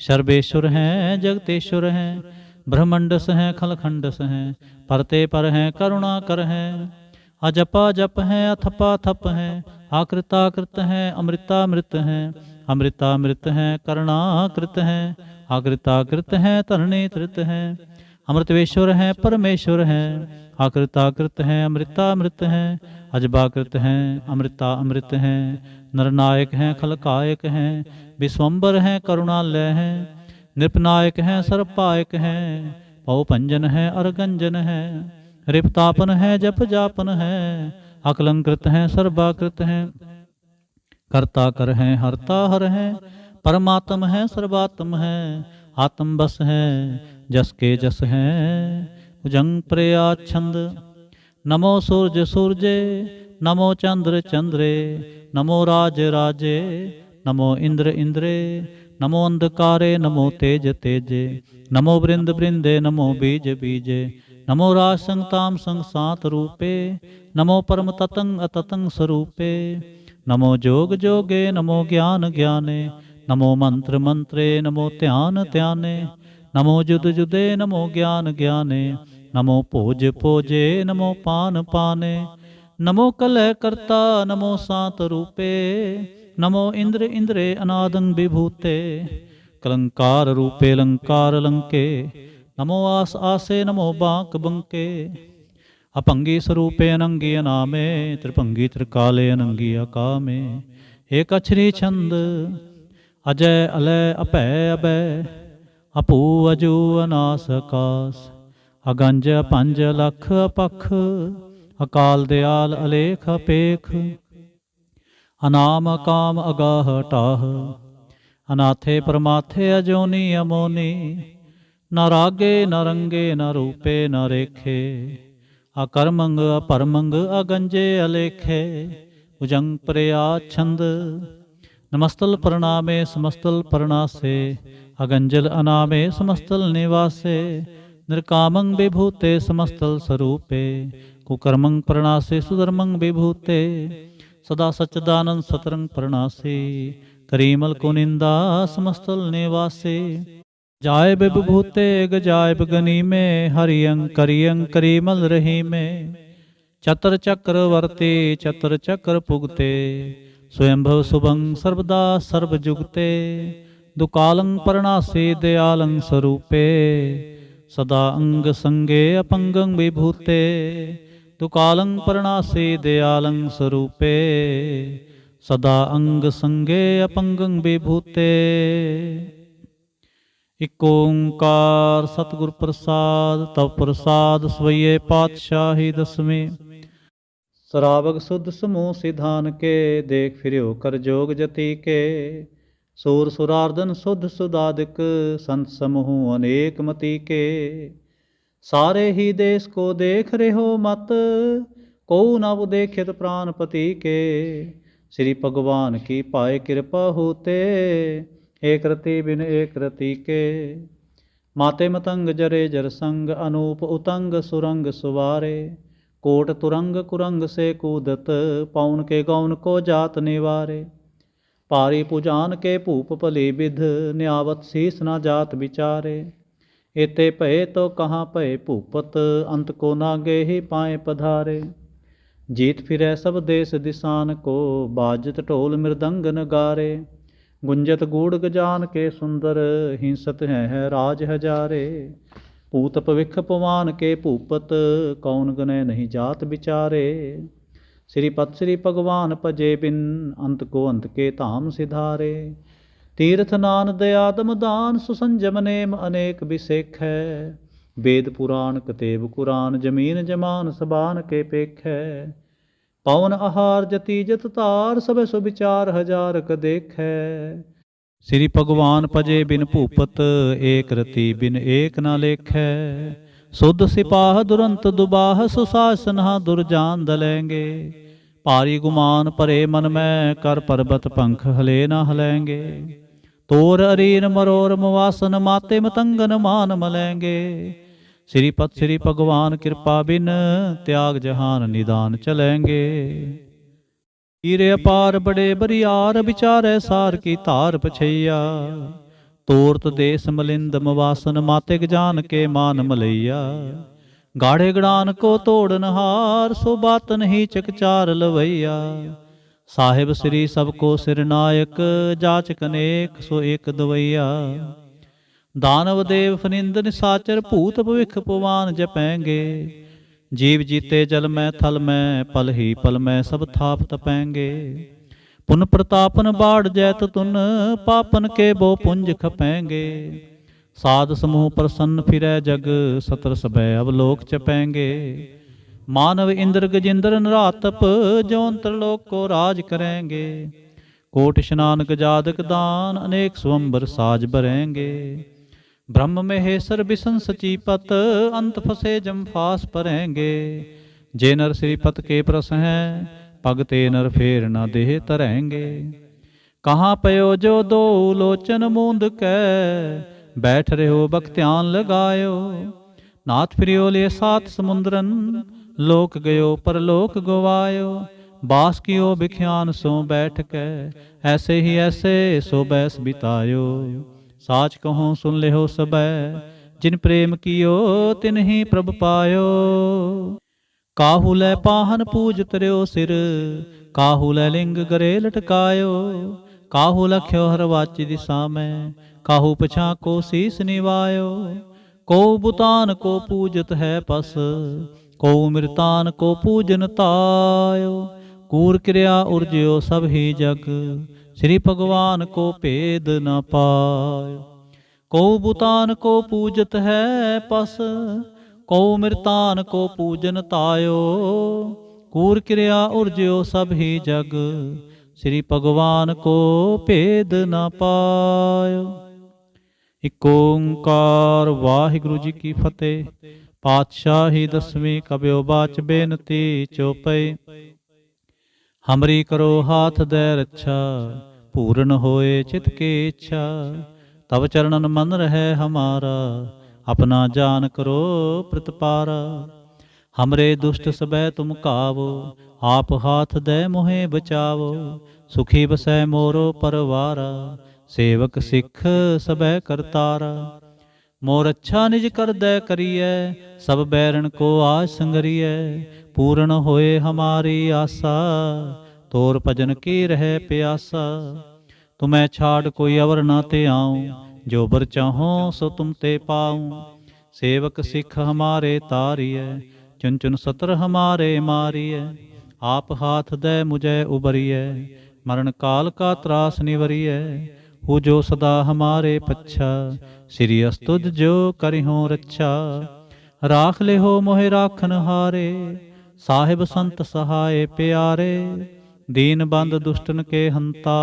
सर्वेश्वर हैं जगतेश्वर हैं ब्रह्मंडस हैं खलखंडस हैं परते पर हैं करुणाकर हैं अजपा जप हैं अथपा थप हैं आकृताकृत हैं अमृतामृत हैं अमृतामृत हैं करुणाकृत हैं आकृताकृत हैं तरणे तृत हैं अमृतवेश्वर हैं परमेश्वर हैं आकृताकृत हैं अमृतामृत हैं अजबाकृत हैं अमृता अमृत हैं नरनायक हैं खलकायक हैं विश्वम्बर हैं करुणालय हैं नृपनायक हैं सर्वपायक हैं पौपंजन हैं अरगंजन हैं रिपतापन है जप जापन है अकलंकृत हैं सर्वाकृत हैं कर्ता कर हैं हरता हर हैं परमात्म है सर्वात्म है आत्म बस है जस के जस हैं भुजंग प्रयाच्छंद नमो सूर्य सूर्ये नमो चंद्र चंद्रे नमो राज राजे नमो इंद्र इंद्रे नमो अंधकारे नमो तेज तेजे नमो वृंद वृंदे नमो बीज बीजे नमो राज संगताम संग सात रूपे नमो परम ततंग अततंग स्वरूपे नमो जोग जोगे नमो ज्ञान ज्ञाने नमो मंत्र मंत्रे नमो ध्यान ध्याने नमो जुद जुदे नमो ज्ञान ज्ञाने नमो भोज भोजे नमो पान पाने नमो कलह कर्ता नमो सात रूपे नमो इंद्र इंद्रे अनादं विभूते कलंकार रूपे लंकार लंके नमो आस आसे नमो बांक बंके अपंगी स्वरूपे अनंगी अनामे त्रिभंगी त्रिकाले अनंगी अकामे एक अक्षरी छंद अजय अलय अपय अभय अपू अजू अनास आकाश अगंज पंज लख अपख अकाल दयाल अलेख अपेख अनाम अकाम अगाह टाह अनाथे परमाथे अजोनी अमोनी न रागे न रंगे न रूपे न रेखे अकर्मंग अपरमंग अगंजे अलेखे भुजंग प्रयाच्छंद नमस्तल प्रणामे समस्तल प्रणासे अगंजल अनामे समस्तल निवासे निर्कामं विभूते समस्तल स्वरूपे कुकर्मं प्रणासे सुधर्मं विभूते सदा सच्चिदानंद सतरंग प्रणासे करीमल कुनिंदा समस्तल निवासे जाय विभूते गजायब गनी में हरियं करियं करीमल रही में चतर चक्रवर्ती चतर चक्र पुगते स्वयंभव शुभं सर्वदा सर्वजुगते दुकालं प्रणासे दयालं स्वरूपे सदा अंग संगे अपंगं विभूते दुकालं प्रणासे दयालं स्वरूपे सदा अंग संगे अपंगं विभूते इक ओंकार सतगुर प्रसाद तव प्रसाद स्वये पातशाही दसवें सरावग सुध समूह सिधान के देख फिर्यो कर जोग जति के सूर सुरार्दन सुध सुदादिक संत समूह अनेक मति के सारे ही देश को देख रहो मत को नव देखित प्राणपति के श्री भगवान की पाए कृपा होते एक रति बिन एक रति के माते मतंग जरे जर संग अनूप उतंग सुरंग सुवारे कोट तुरंग कुरंग से कूदत पौन के गौन को जात निवारे पारी पुजान के भूप भली विध न्यावत शीस न जात विचारे एते भय तो कहाँ भय भूपत अंत को नागे ही पाए पधारे जीत फिरै सब देश दिसान को बाजत ढोल मृदंग नगारे गुंजत गूढ़ गजान के सुंदर हिंसत है राज हजारे पूत पविख पवान के भूपत कौन गने नहीं जात बिचारे श्रीपत श्री भगवान भजे बिन अंत को अंत के धाम सिधारे तीर्थ नान दयादम दान सुसंजम नेम अनेक बिसेख है वेद पुराण कतेब कुरान जमीन जमान सबान के पेख है पवन आहार जति जत तार सब सुविचार हजार क देख है श्री भगवान भजे बिन भूपत एक रति बिन एक न लेख है सुध सिपाह दुरंत दुबाह सुशासन दुर्जान दलेंगे पारी गुमान परे मन में कर पर्वत पंख हले न हलेंगे तोर अरीन मरोर मवासन माते मतंगन मान मलेंगे श्रीपत श्री भगवान कृपा बिन त्याग जहान निदान चलेंगे। हीरे अपार बड़े बरियार विचारे सार की तार पछैया। तोरत देश मलिंद मवासन मातिक जान के मान मलैया। गाढ़े गड़ान को तोड़न हार सो बात नहीं चकचार लवैया। साहिब श्री सबको सिरनायक जाचक अनेक सो एक दवैया। दानव देव फनिंद निसाचर भूत भविख पवान जपेंगे। जीव जीते जल में थल में पल ही पल में सब थाप तपेंगे। पुन प्रतापन बाढ़ जैत तुन पापन के बो पुंज खपेंगे। साध समूह प्रसन्न फिरै जग सतर सबै अवलोक चपेंगे। मानव इंद्र गजेंद्र नरातप जौन त्रिलोक को राज करेंगे। कोट स्नान गजादक दान अनेक स्वंबर साज भरेंगे। ब्रह्म महेश्वर बिसन सचीपत अंत फसे जमफास परेंगे। जे नर श्रीपत के प्रस हैं भगते नर फेर न देह तरेंगे। कहाँ पयो जो दो लोचन मूंद कै बैठ रहे हो बख्त्यान लगायो। नाथ फिरियो ले सात समुद्रन लोक गयो परलोक गवायो। बास कियो बिख्यान सो बैठ कै ऐसे ही ऐसे सो बैस बितायो। साच कहो सुन ले हो सबै जिन प्रेम कियो तिन ही प्रभ पायो। काहू लै पाहन पूज तरियो सिर काहू लै लिंग गरे लटकायो। काहू लख्यो हर वाची दिशा में काहू पछा को शीस निवायो। को बुतान को पूजत है पस को मृतान को पूजन तायो। कूर क्रिया उर्जयो सब ही जग श्री भगवान को भेद न पायो। को बुतान को पूजत है पस को मृतान को पूजन तायो। कूर क्रिया उर्जयो सब ही जग श्री भगवान को भेद न पायो। इक ओंकार वाहिगुरु जी की फतेह। पातशाही दसवीं कब्यो बाच बेनती चौपई। हमरी करो हाथ दे रक्षा पूर्ण होए चित की इच्छा। तब चरणन मन रहे हमारा अपना जान करो प्रतिपारा। हमरे दुष्ट सबै तुम कावो आप हाथ दे मोहे बचावो। सुखी बसै मोरो परवारा सेवक सिख सबै करतारा। मोर अच्छा निज कर दे करिए सब बैरन को आज संगरिए। पूर्ण होए हमारी आशा तोर भजन की रहे प्यासा। तुम्हें छाड़ कोई अवर ना ते आऊं जो बर चाहो सो तुम ते पाऊं। सेवक सिख हमारे तारिय चुन चुन सतर हमारे मारिय। आप हाथ दे मुझे उबरिय मरण काल का त्रास निवरिय। हो जो सदा हमारे पच्छा श्री अस्तुद जो करिहो रक्षा। राख ले हो मोहे राखन हारे साहिब संत सहाय प्यारे। दीन बंद दुष्टन के हंता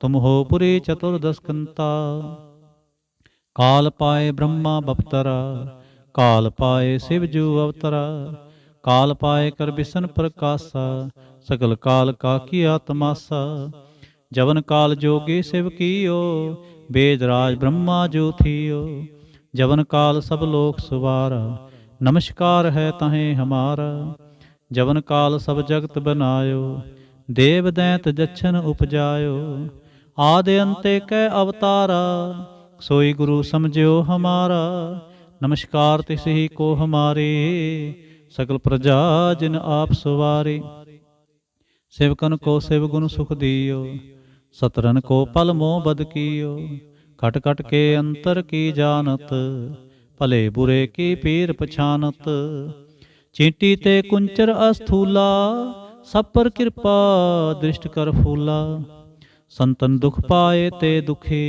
तुम हो पुरी चतुर्दश कंता। काल पाए ब्रह्मा बपतरा काल पाए शिव जू अवतरा। काल पाए कर बिसन प्रकाशा सकल काल का किया तमाशा। जवन काल जोगी शिव कियो वेदराज ब्रह्मा जो थियो। जवन काल सब लोक सुवारा नमस्कार है तहें हमारा। जवन काल सब जगत बनायो देव दैंत जच्छन उपजायो। आदि अंते कै अवतारा सोई गुरु समझो हमारा। नमस्कार तिस ही को हमारे सकल प्रजा जिन आप सवारे। सेवकन को शिव गुण सुख दियो सतरन को पल मोह बद कियो। खट खट के अंतर की जानत भले बुरे की पीर पछानत। चींटी ते कुंचर अस्थूला सब पर कृपा दृष्ट कर फूला। संतन दुख पाए ते दुखी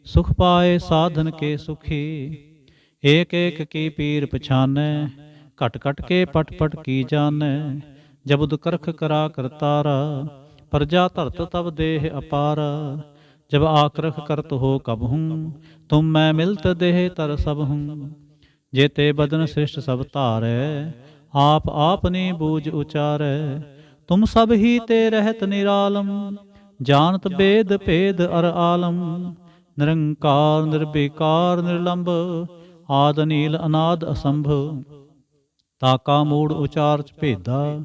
सुख पाए साधन के सुखी। एक एक की पीर पछाने कट कट के पट पट की जाने। जब दुकरख करा करतारा प्रजा धरत तब देह अपारा। जब आक्रख करत हो कब हूँ तुम मैं मिलत देह तर सब हूँ। जेते बदन श्रेष्ठ सब तारे आप आपनी बूझ उचारे। तुम सब ही ते रहत निरालम जानत वेद भेद अर आलम। निरंकार निर्विकार निर्लंब ਆਦ ਨੀਲ ਅਨਾਦ ਅਸੰਭ। ਤਾਕਾ ਮੂੜ ਉਚਾਰਚ ਭੇਦਾ,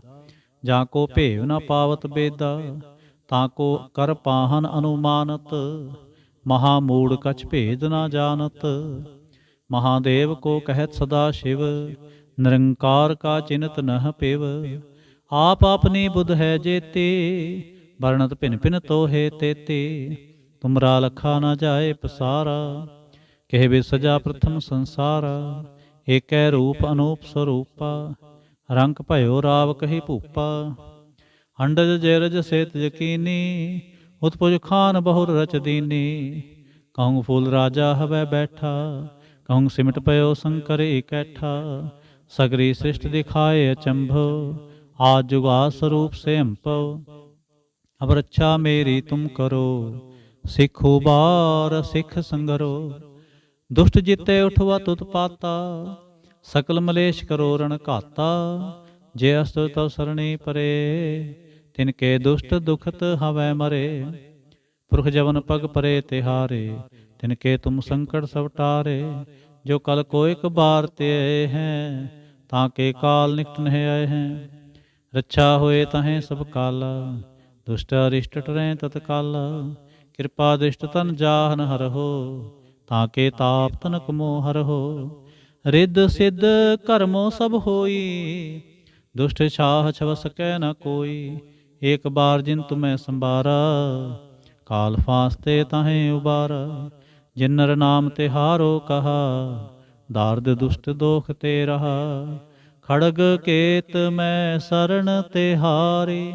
ਜਾਂ ਕੋ ਭੇਵ ਨ ਪਾਵਤ ਬੇਦਾ। ਤਾਂ ਕੋ ਕਰ ਪਾਹਨ ਅਨੁਮਾਨਤ, ਮਹਾ ਮੂੜ ਕਛ ਭੇਦ ਨ ਜਾਨਤ। ਮਹਾਦੇਵ ਕੋ ਕਹਿਤ ਸਦਾ ਸ਼ਿਵ, ਨਿਰੰਕਾਰ ਕਾ ਚਿੰਤ ਨਹ ਪਿਵ। ਆਪ ਆਪਨੀ ਬੁੱਧ ਹੈ ਜੇਤੇ, ਵਰਣਤ ਭਿਨ ਭਿਨ ਤੋਹੇ ਤੇਤੇ। ਤੁਮਰਾ ਲਖਾ ਨ ਜਾਏ ਪਸਾਰਾ, ਕਹਿ ਵੇ ਸਜਾ ਪ੍ਰਥਮ ਸੰਸਾਰਾ। ਏਕੈ ਰੂਪ ਅਨੂਪ ਸਰੂਪਾ, ਰੰਕ ਭਇਓ ਰਾਵ ਕਹੀ ਭੂਪਾ। ਅੰਡਜ ਜੇਰਜ ਸੇਤ ਯਕੀਨੀ, ਉਤਪੁਜ ਖਾਨ ਬਹੁਰ ਰਚ ਦੀਨੀ। ਕਹੂੰ ਫੂਲ ਰਾਜਾ ਹਵੈ ਬੈਠਾ, ਕਹੂੰ ਸਿਮਟ ਪਇਓ ਸ਼ੰਕਰ ਇਕੈਠਾ। ਸਗਰੀ ਸ੍ਰਿਸ਼ਟ ਦਿਖਾਏ ਅਚੰਭੋ, ਆਦ ਜੁਗਾ ਸਰੂਪ ਸੇ ਅੰਪਉ। ਅਬ ਰੱਛਾ ਮੇਰੀ ਤੁਮ ਕਰੋ, ਸਿੱਖ ਉਬਾਰ ਸਿੱਖ ਸੰਗਰੋ। ਦੁਸ਼ਟ ਜਿਤੇ ਉਠਵਾ ਤੁਤ ਪਾਤਾ, ਸਕਲ ਮਲੇਸ਼ ਕਰੋ ਰਣ ਘਾਤਾ। ਜੇ ਅਸਤੁ ਤਵ ਸਰਣੀ ਪਰੇ, ਤਿਨਕੇ ਦੁਸ਼ਟ ਦੁਖਤ ਹਵੈ ਮਰੇ। ਪੁਰਖ ਜਵਨ ਪਗ ਪਰੇ ਤਿਹਾਰੇ, ਤਿਨਕੇ ਤੁਮ ਸੰਕਟ ਸਭ ਟਾਰੇ। ਜੋ ਕਲ ਕੋ ਇਕ ਬਾਰ ਤੇ ਆਏ ਹੈ, ਤਾਂ ਕੇ ਕਾਲ ਨਿਕਟ ਨਹਿ ਆਏ ਹੈ। ਰੱਛਾ ਹੋਏ ਤਹੇ ਸਭ ਕਾਲਾ, ਦੁਸ਼ਟ ਅਰਿਸ਼ਟ ਟਰੈ ਤਤਕਾਲਾ। ਕਿਰਪਾ ਦ੍ਰਿਸ਼ਟ ਤਨ ਜਾਹਨ ਹਰਹੋ, ਤਾਂ ਕੇ ਤਾਪ ਤਨਕ ਮੋਹ ਹਰਹੋ। ਰਿੱਧ ਸਿੱਧ ਕਰਮੋ ਸਭ ਹੋਈ, ਦੁਸ਼ਟ ਛਾਹ ਛਵ ਸਕੈ ਨ ਕੋਈ। ਏਕ ਬਾਰ ਜਿਨ ਤੁਮੈ ਸੰਬਾਰਾ, ਕਾਲ ਫਾਸਤੇ ਤਾਹੇ ਉਬਾਰਾ। ਜਿਨ ਨਰ ਨਾਮ ਤੇ ਹਾਰੋ ਕਹਾ, ਦਾਰਦ ਦੁਸ਼ਟ ਦੋਖ ਤੇ ਰਹਾ। ਖੜਗ ਕੇਤ ਮੈਂ ਸਰਣ ਤੇ ਹਾਰੇ,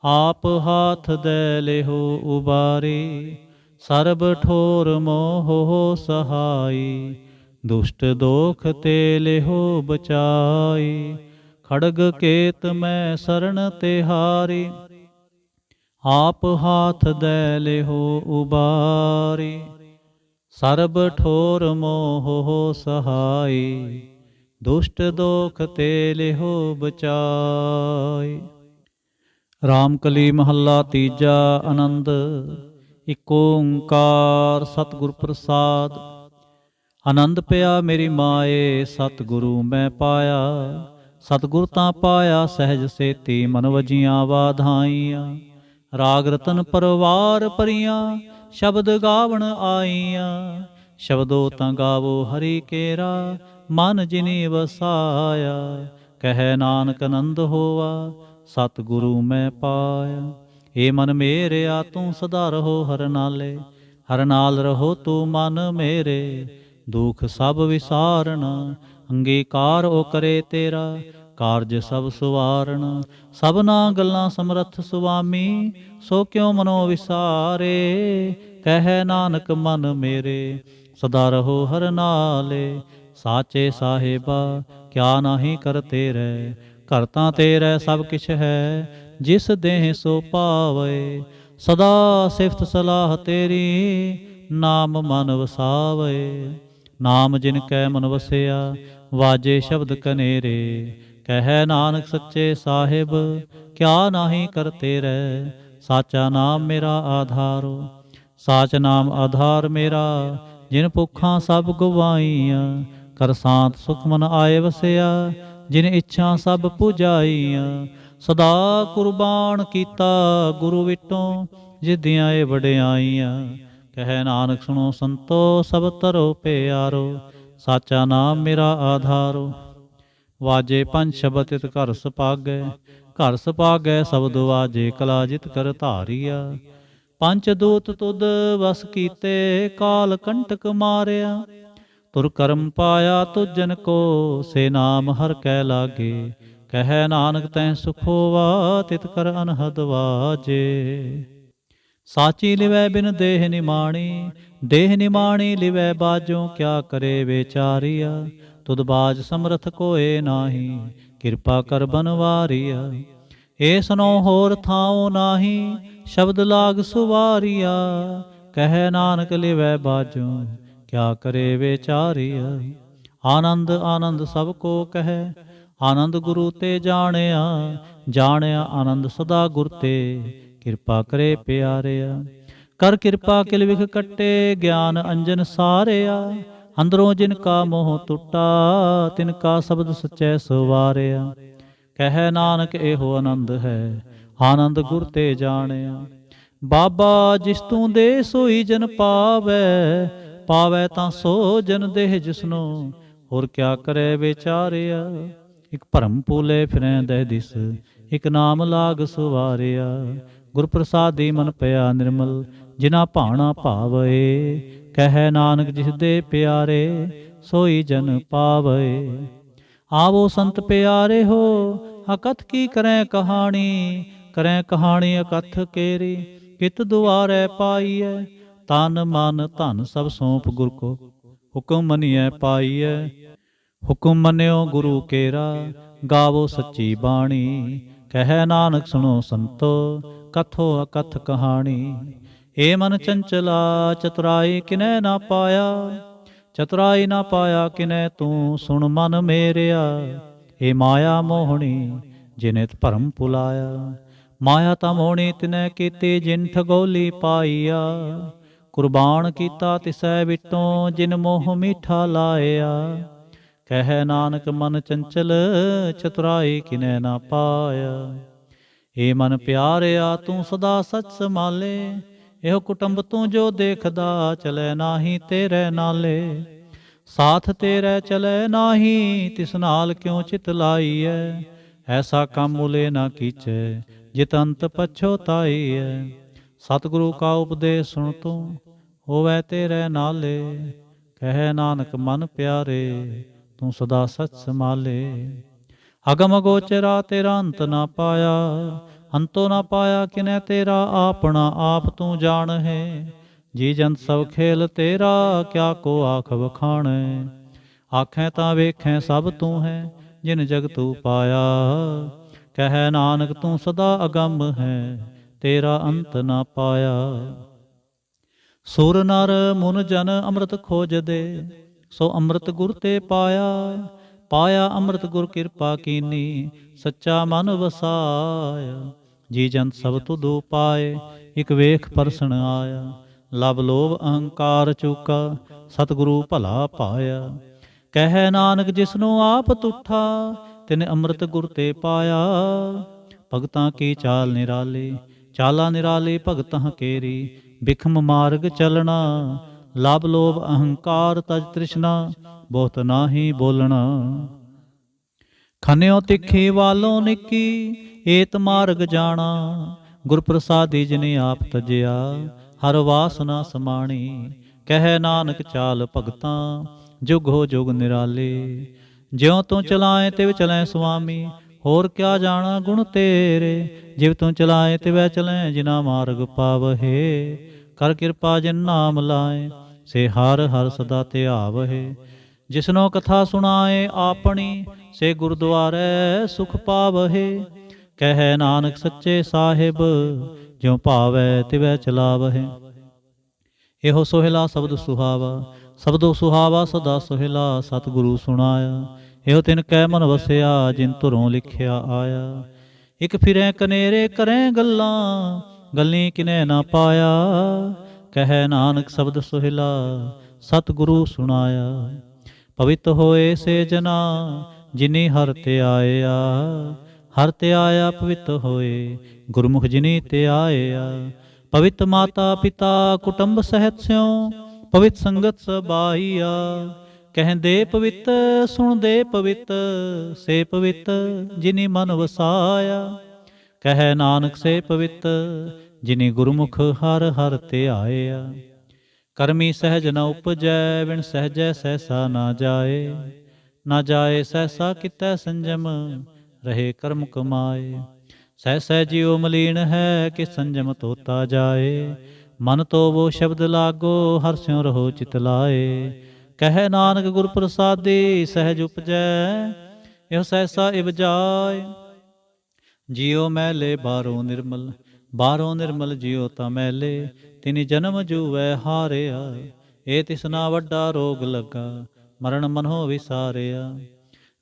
ਆਪ ਹਾਥ ਦੈ ਲਿਹੋ ਉਬਾਰੇ। ਸਰਬ ਠੋਰ ਮੋਹ ਸਹਾਈ, ਦੁਸ਼ਟ ਦੋਖ ਤੇ ਲਿਹੋ ਬਚਾਈ। ਖੜਗ ਕੇਤ ਮੈਂ ਸਰਣ ਤੇ ਹਾਰੇ, ਆਪ ਹਾਥ ਦੈ ਲਿਹੋ ਉਬਾਰੇ। ਸਰਬ ਠੋਰ ਮੋਹ ਸਹਾਈ, ਦੁਸ਼ਟ ਦੋਖ ਤੇ ਲਿਹੋ ਬਚਾਈ। ਰਾਮਕਲੀ ਮਹੱਲਾ ਤੀਜਾ। ਆਨੰਦ। ਇਕ ਓੰਕਾਰ ਸਤਿਗੁਰ ਪ੍ਰਸਾਦ। ਆਨੰਦ ਪਿਆ ਮੇਰੀ ਮਾਏ, ਸਤਿਗੁਰੂ ਮੈਂ ਪਾਇਆ। ਸਤਿਗੁਰ ਤਾਂ ਪਾਇਆ ਸਹਿਜ ਸੇਤੀ, ਮਨ ਵਜੀਆਂ ਵਾਧਾਈਆਂ। ਰਾਗ ਰਤਨ ਪਰਵਾਰ ਭਰੀਆਂ, ਸ਼ਬਦ ਗਾਵਣ ਆਈਆਂ। ਸ਼ਬਦੋ ਤਾਂ ਗਾਵੋ ਹਰੀ ਕੇਰਾ, ਮਨ ਜਿਨੀ ਵਸਾਇਆ। ਕਹਿ ਨਾਨਕ ਆਨੰਦ ਹੋਵਾ, ਸਤਿਗੁਰੂ ਮੈਂ ਪਾਇਆ। ਏ ਮਨ ਮੇਰਿਆ ਤੂੰ ਸਦਾ ਰਹੋ ਹਰ ਨਾਲੇ, ਹਰ ਨਾਲ ਰਹੋ ਤੂੰ ਮਨ ਮੇਰੇ। ਦੁਖ ਸਭ ਵਿਸਾਰਣਾ, ਅੰਗੀਕਾਰ ਓ ਕਰੇ ਤੇਰਾ। ਕਾਰਜ ਸਭ ਸੁਵਾਰਣ, ਸਭਨਾ ਗੱਲਾਂ ਸਮਰੱਥ ਸੁਆਮੀ। ਸੋ ਕਿਉ ਮਨੋ ਵਿਸਾਰੇ, ਕਹਿ ਨਾਨਕ ਮਨ ਮੇਰੇ। ਸਦਾ ਰਹੋ ਹਰ ਨਾਲੇ, ਸਾਚੇ ਸਾਹਿਬਾ ਕਿਆ ਨਾਹੀ ਕਰ ਤੇਰੇ। ਘਰ ਤਾਂ ਤੇਰੇ ਸਭ ਕਿਛ ਹੈ, ਜਿਸ ਦੇਹ ਸੋ ਪਾਵੇ। ਸਦਾ ਸਿਫਤ ਸਲਾਹ ਤੇਰੀ, ਨਾਮ ਮਨ ਵਸਾਵੇ। ਨਾਮ ਜਿਨ ਕੈ ਮਨ ਵਸਿਆ, ਵਾਜੇ ਸ਼ਬਦ ਕਨੇਰੇ। ਕਹਿ ਨਾਨਕ ਸੱਚੇ ਸਾਹਿਬ ਕਿਆ ਨਾਹੀ ਕਰ ਤੇਰੇ। ਸਾਚਾ ਨਾਮ ਮੇਰਾ ਆਧਾਰੋ, ਸਾਚ ਨਾਮ ਆਧਾਰ ਮੇਰਾ। ਜਿਨ ਭੁੱਖਾਂ ਸਭ ਗਵਾਈਆਂ, ਕਰ ਸਾਂਤ ਸੁਖ ਮਨ ਆਏ ਵਸਿਆ। ਜਿਨ ਇੱਛਾ ਸਭ ਪੁਜਾਈਆਂ, ਸਦਾ ਕੁਰਬਾਨ ਕੀਤਾ ਗੁਰੂ ਵਿਟੋਂ। ਜਿਦੀਆਂ ਇਹ ਵਡਿਆਈਆਂ, ਕਹਿ ਨਾਨਕ ਸੁਣੋ ਸੰਤੋ ਸਭ ਤਰੋ ਪਿਆਰੋ। ਸਾਚਾ ਨਾਮ ਮੇਰਾ ਆਧਾਰੋ। ਵਾਜੇ ਪੰਜ ਸ਼ਬਦ ਤਿਤ ਘਰ ਸੁਭਾਗੈ, ਘਰ ਸੁਭਾਗੈ ਸ਼ਬਦ ਵਾਜੇ ਕਲਾ ਜਿਤ ਕਰ ਧਾਰੀਆ। ਪੰਚ ਦੂਤ ਤੁਧ ਵਸ ਕੀਤੇ, ਕਾਲ ਕੰਟਕ ਮਾਰਿਆ। ਤੁਰ ਕਰਮ ਪਾਇਆ ਤੁਜਨ ਕੋ, ਸੇ ਨਾਮ ਹਰ ਕੈ ਲਾਗੇ। ਕਹਿ ਨਾਨਕ ਤੈ ਸੁਖ ਹੋਵਾ, ਤਿਤ ਕਰ ਅਨਹਦ ਵਾਜੇ। ਸਾਚੀ ਲਿਵੈ ਬਿਨ ਦੇਹ ਨਿਮਾਣੀ, ਦੇਹ ਨਿਮਾਣੀ ਲਿਵੈ ਬਾਜੋਂ। ਕਿਆ ਕਰੇ ਵਿਚਾਰੀਆ, ਤੁਧ ਬਾਜ ਸਮਰਥ ਕੋਏ ਨਾਹੀ। ਕਿਰਪਾ ਕਰ ਬਨਵਾਰੀਆ, ਏ ਸੁਨੋ ਹੋਰ ਥਾਉ ਨਾਹੀ। ਸ਼ਬਦ ਲਾਗ ਸੁਵਾਰੀਆ, ਕਹਿ ਨਾਨਕ ਲਿਵੈ ਬਾਜੋਂ। ਕਿਆ ਕਰੇ ਵਿਚਾਰੀਆ, ਆਨੰਦ ਆਨੰਦ ਸਭ ਕੋ ਕਹੈ। ਆਨੰਦ ਗੁਰੂ ਤੇ ਜਾਣਿਆ, ਜਾਣਿਆ ਆਨੰਦ ਸਦਾ ਗੁਰ ਤੇ। ਕਿਰਪਾ ਕਰੇ ਪਿਆਰਿਆ, ਕਰ ਕਿਰਪਾ ਕਿਲ ਵਿਖ ਕੱਟੇ। ਗਿਆਨ ਅੰਜਨ ਸਾਰਿਆ, ਅੰਦਰੋਂ ਜਿਨ ਕਾ ਮੋਹ ਟੁੱਟਾ, ਤਿਨ ਕਾ ਸ਼ਬਦ ਸਚੈ ਸਵਾਰਿਆ। ਕਹਿ ਨਾਨਕ ਇਹੋ ਆਨੰਦ ਹੈ, ਆਨੰਦ ਗੁਰ ਤੇ ਜਾਣਿਆ। ਬਾਬਾ ਜਿਸ ਤੂੰ ਦੇ ਸੋਈ ਜਨ ਪਾਵੈ, ਪਾਵੈ ਤਾਂ ਸੋ ਜਨ ਦੇਹ ਜਿਸਨੋ, ਹੋਰ ਕਿਆ ਕਰੇ ਵਿਚਾਰਿਆ। ਇਕ ਭਰਮ ਭੂਲੇ ਫਿਰੈ ਦਹਿ ਦਿਸ, ਇਕ ਨਾਮ ਲਾਗ ਸਵਾਰਿਆ। ਗੁਰ ਪ੍ਰਸਾਦੀ ਮਨ ਪਿਆ ਨਿਰਮਲ, ਜਿਨਾ ਭਾਣਾ ਭਾਵੈ। ਕਹਿ ਨਾਨਕ ਜਿਸ ਦੇ ਪਿਆਰੇ, ਸੋਈ ਜਨ ਪਾਵੈ। ਆਵੋ ਸੰਤ ਪਿਆਰੇ ਹੋ, ਅਕਥ ਕੀ ਕਰੈ ਕਹਾਣੀ, ਕਰੈ ਕਹਾਣੀ ਅਕਥ ਕੇਰੀ। ਕਿਤ ਦੁਆਰੈ ਪਾਈਐ, ਤਨ ਮਨ ਧਨ ਸਭ ਸੌਂਪ ਗੁਰ ਕੋ, ਹੁਕਮ ਮਨੀਐ ਪਾਈਐ। ਹੁਕਮ ਮੰਨਿਓ ਗੁਰੂ ਕੇਰਾ, ਗਾਵੋ ਸੱਚੀ ਬਾਣੀ। ਕਹਿ ਨਾਨਕ ਸੁਣੋ ਸੰਤੋ, ਕਥੋ ਅਕਥ ਕਹਾਣੀ। ਏ ਮਨ ਚੰਚਲਾ ਚਤੁਰਾਈ ਕਿਨੈ ਨਾ ਪਾਇਆ, ਚਤੁਰਾਈ ਨਾ ਪਾਇਆ ਕਿਨੈ ਤੂੰ ਸੁਣ ਮਨ ਮੇਰਿਆ। ਏ ਮਾਇਆ ਮੋਹਣੀ ਜਿਨੇ ਭਰਮ ਭੁਲਾਇਆ, ਮਾਇਆ ਤਾਂ ਮੋਹਣੀ ਤਿਨੈ ਕੀਤੀ ਜਿਨ ਠਗੋਲੀ ਪਾਈਆ। ਕੁਰਬਾਨ ਕੀਤਾ ਤਿਸੈ ਵਿਟੋਂ, ਜਿਨ ਮੋਹ ਮੀਠਾ ਲਾਇਆ। ਕਹਿ ਨਾਨਕ ਮਨ ਚੰਚਲ ਚਤੁਰਾਈ ਕਿਨੈ ਨਾ ਪਾਇਆ। ਏ ਮਨ ਪਿਆਰਿਆ ਤੂੰ ਸਦਾ ਸਚ ਸੰਭਾਲੇ, ਇਹੋ ਕੁਟੁੰਬ ਤੂੰ ਜੋ ਦੇਖਦਾ, ਚਲੈ ਨਾਹੀ ਤੇਰੇ ਨਾਲੇ। ਸਾਥ ਤੇਰੇ ਚਲੈ ਨਾਹੀ, ਤਿਸ ਨਾਲ ਕਿਉ ਚਿਤ ਲਾਈਐ। ਐਸਾ ਕੰਮ ਮੁਲੇ ਨਾ ਕੀਚੈ, ਜਿਤ ਅੰਤ ਪਛੋਤਾਈਐ। ਸਤਿਗੁਰੂ ਕਾ ਉਪਦੇਸ਼ ਸੁਣ ਤੂੰ, ਹੋਵੈ ਤੇਰੇ ਨਾਲੇ। ਕਹਿ ਨਾਨਕ ਮਨ ਪਿਆਰੇ, ਤੂੰ ਸਦਾ ਸਚ ਸੰਭਾਲੇ। ਅਗਮ ਅਗੋਚਰਾ ਤੇਰਾ ਅੰਤ ਨਾ ਪਾਇਆ, ਅੰਤੋ ਨਾ ਪਾਇਆ ਕਿਨੈ ਤੇਰਾ ਆਪਣਾ ਆਪ ਤੂੰ ਜਾਣ ਹੈ। ਜੀ ਜੰਤ ਸਭ ਖੇਲ ਤੇਰਾ, ਕਿਆ ਕੋ ਆਖ ਵਖਾਣੈ। ਆਖੈ ਤਾਂ ਵੇਖੈ ਸਭ ਤੂੰ ਹੈ, ਜਿਨ ਜਗ ਤੂੰ ਪਾਇਆ। ਕਹਿ ਨਾਨਕ ਤੂੰ ਸਦਾ ਅਗੰਮ ਹੈ, ਤੇਰਾ ਅੰਤ ਨਾ ਪਾਇਆ। ਸੁਰ ਨਰ ਮੁਨ ਜਨ ਅੰਮ੍ਰਿਤ ਖੋਜਦੇ, ਸੋ ਅੰਮ੍ਰਿਤ ਗੁਰ ਤੇ ਪਾਇਆ। ਪਾਇਆ ਅੰਮ੍ਰਿਤ ਗੁਰ ਕਿਰਪਾ ਕੀਨੀ, ਸੱਚਾ ਮਨ ਵਸਾਇਆ। ਜੀ ਜੰਤ ਸਭ ਤੁਧੁ ਪਾਏ, ਇਕ ਵੇਖ ਪਰਸਣ ਆਇਆ। ਲਬ ਲੋਭ ਅਹੰਕਾਰ ਚੂਕਾ, ਸਤਿਗੁਰੂ ਭਲਾ ਪਾਇਆ। ਕਹਿ ਨਾਨਕ ਜਿਸਨੂੰ ਆਪ ਤੁਠਾ, ਤਿਨ ਅੰਮ੍ਰਿਤ ਗੁਰ ਤੇ ਪਾਇਆ। ਭਗਤਾਂ ਕੀ ਚਾਲ ਨਿਰਾਲੀ, ਚਾਲਾ ਨਿਰਾਲੀ ਭਗਤਾਂ ਕੇਰੀ। ਬਿਖਮ ਮਾਰਗ ਚਲਣਾ, ਲਬ ਲੋਭ ਅਹੰਕਾਰ ਤਜ ਤ੍ਰਿਸ਼ਨਾ, ਬਹੁਤ ਨਾਹੀ ਬੋਲਣਾ। ਖਨਿਓ ਤਿੱਖੀ ਵਾਲੋਂ ਨਿੱਕੀ, ਏਤ ਮਾਰਗ ਜਾਣਾ। ਗੁਰ ਪ੍ਰਸਾਦੀ ਜਿਨੇ ਆਪ ਤਜਿਆ, ਹਰ ਵਾਸਨਾ ਸਮਾਣੀ। ਕਹਿ ਨਾਨਕ ਚਾਲ ਭਗਤਾਂ, ਜੁਗ ਹੋ ਜੁਗ ਨਿਰਾਲੇ। ਜਿਉ ਤੂੰ ਚਲਾਏ ਤਿਵ ਚਲੈ ਸੁਆਮੀ, ਹੋਰ ਕਿਆ ਜਾਣਾ ਗੁਣ ਤੇਰੇ। ਜਿਵ ਤੂੰ ਚਲਾਏ ਤਿਵੈ ਚਲੈ, ਜਿਨਾ ਮਾਰਗ ਪਾਵਹਿ। ਕਰ ਕਿਰਪਾ ਜਿਨ ਨਾਮ ਲਾਏ, ਸੇ ਹਰ ਹਰ ਸਦਾ ਧਿਆਵਹਿ। ਜਿਸਨੋ ਕਥਾ ਸੁਣਾਏ ਆਪਣੀ, ਸੇ ਗੁਰਦੁਆਰੇ ਸੁਖ ਪਾਵਹਿ। ਕਹਿ ਨਾਨਕ ਸੱਚੇ ਸਾਹਿਬ, ਜਿਉ ਭਾਵੈ ਤਿਵੈ ਚਲਾਵਹਿ। ਇਹੋ ਸੋਹਿਲਾ ਸ਼ਬਦ ਸੁਹਾਵਾ, ਸ਼ਬਦੋ ਸੁਹਾਵਾ ਸਦਾ ਸੋਹਿਲਾ। ਸਤਿਗੁਰੂ ਸੁਣਾਇਆ, ਇਹੋ ਤਿਨ ਕੈ ਮਨ ਵਸਿਆ, ਜਿਨ ਧੁਰੋਂ ਲਿਖਿਆ ਆਇਆ। ਇਕ ਫਿਰੈ ਕਨੇਰੇ ਕਰੈ ਗੱਲਾਂ, ਗੱਲੀ ਕਿਨੈ ਨਾ ਪਾਇਆ। ਕਹਿ ਨਾਨਕ ਸ਼ਬਦ ਸੋਹਿਲਾ, ਸਤਿਗੁਰੂ ਸੁਣਾਇਆ। ਪਵਿੱਤ ਹੋਏ ਸੇ ਜਨਾ, ਜਿਨੀ ਹਰਿ ਤੇ ਆਇਆ। ਹਰਿ ਤੇ ਆਇਆ ਪਵਿੱਤ ਹੋਏ, ਗੁਰਮੁਖ ਜਿਨੀ ਤੇ ਆਇਆ। ਪਵਿੱਤ ਮਾਤਾ ਪਿਤਾ ਕੁਟੁੰਬ ਸਹਿਤ ਸਿਉ, ਪਵਿੱਤ ਸੰਗਤ ਸਬਾਈਆ। ਕਹਿੰਦੇ ਪਵਿੱਤ ਸੁਣਦੇ ਪਵਿੱਤ, ਸੇ ਪਵਿੱਤ ਜਿਨੀ ਮਨ ਵਸਾਇਆ। ਕਹਿ ਨਾਨਕ ਸੇ ਪਵਿੱਤ, ਜਿਨੀ ਗੁਰਮੁਖ ਹਰਿ ਹਰਿ ਤੇ ਆਇਆ। ਕਰਮੀ ਸਹਿਜ ਨ ਉਪਜੈ, ਵਿਣ ਸਹਿਜੈ ਸਹਿਸਾ ਨਾ ਜਾਏ। ਨਾ ਜਾਏ ਸਹਿਸਾ ਕਿਤੈ ਸੰਜਮ, ਰਹੇ ਕਰਮ ਕਮਾਏ। ਸਹਿ ਸਹਿ ਜਿਉ ਮਲੀਨ ਹੈ, ਕਿ ਸੰਜਮ ਤੋਤਾ ਜਾਏ। ਮਨ ਤੋ ਵੋ ਸ਼ਬਦ ਲਾਗੋ, ਹਰਿ ਸਿਉ ਰਹੋ ਚਿਤ ਲਾਏ। ਕਹਿ ਨਾਨਕ ਗੁਰ ਪ੍ਰਸਾਦੀ, ਸਹਿਜ ਉਪਜੈ, ਇਹੋ ਸਹਿਸਾ ਇਵ ਜਾਏ। ਜਿਉ ਮੈਲੇ ਬਾਹਰੋਂ ਨਿਰਮਲ, ਬਾਹਰੋਂ ਨਿਰਮਲ ਜਿਉ ਤਾਂ ਮੈਲੇ। ਤਿਨੀ ਜਨਮ ਜੂਵੈ ਹਾਰਿਆ, ਇਹ ਤਿਸਨਾ ਵੱਡਾ ਰੋਗ ਲੱਗਾ, ਮਰਨ ਮਨੋ ਵਿਸਾਰਿਆ।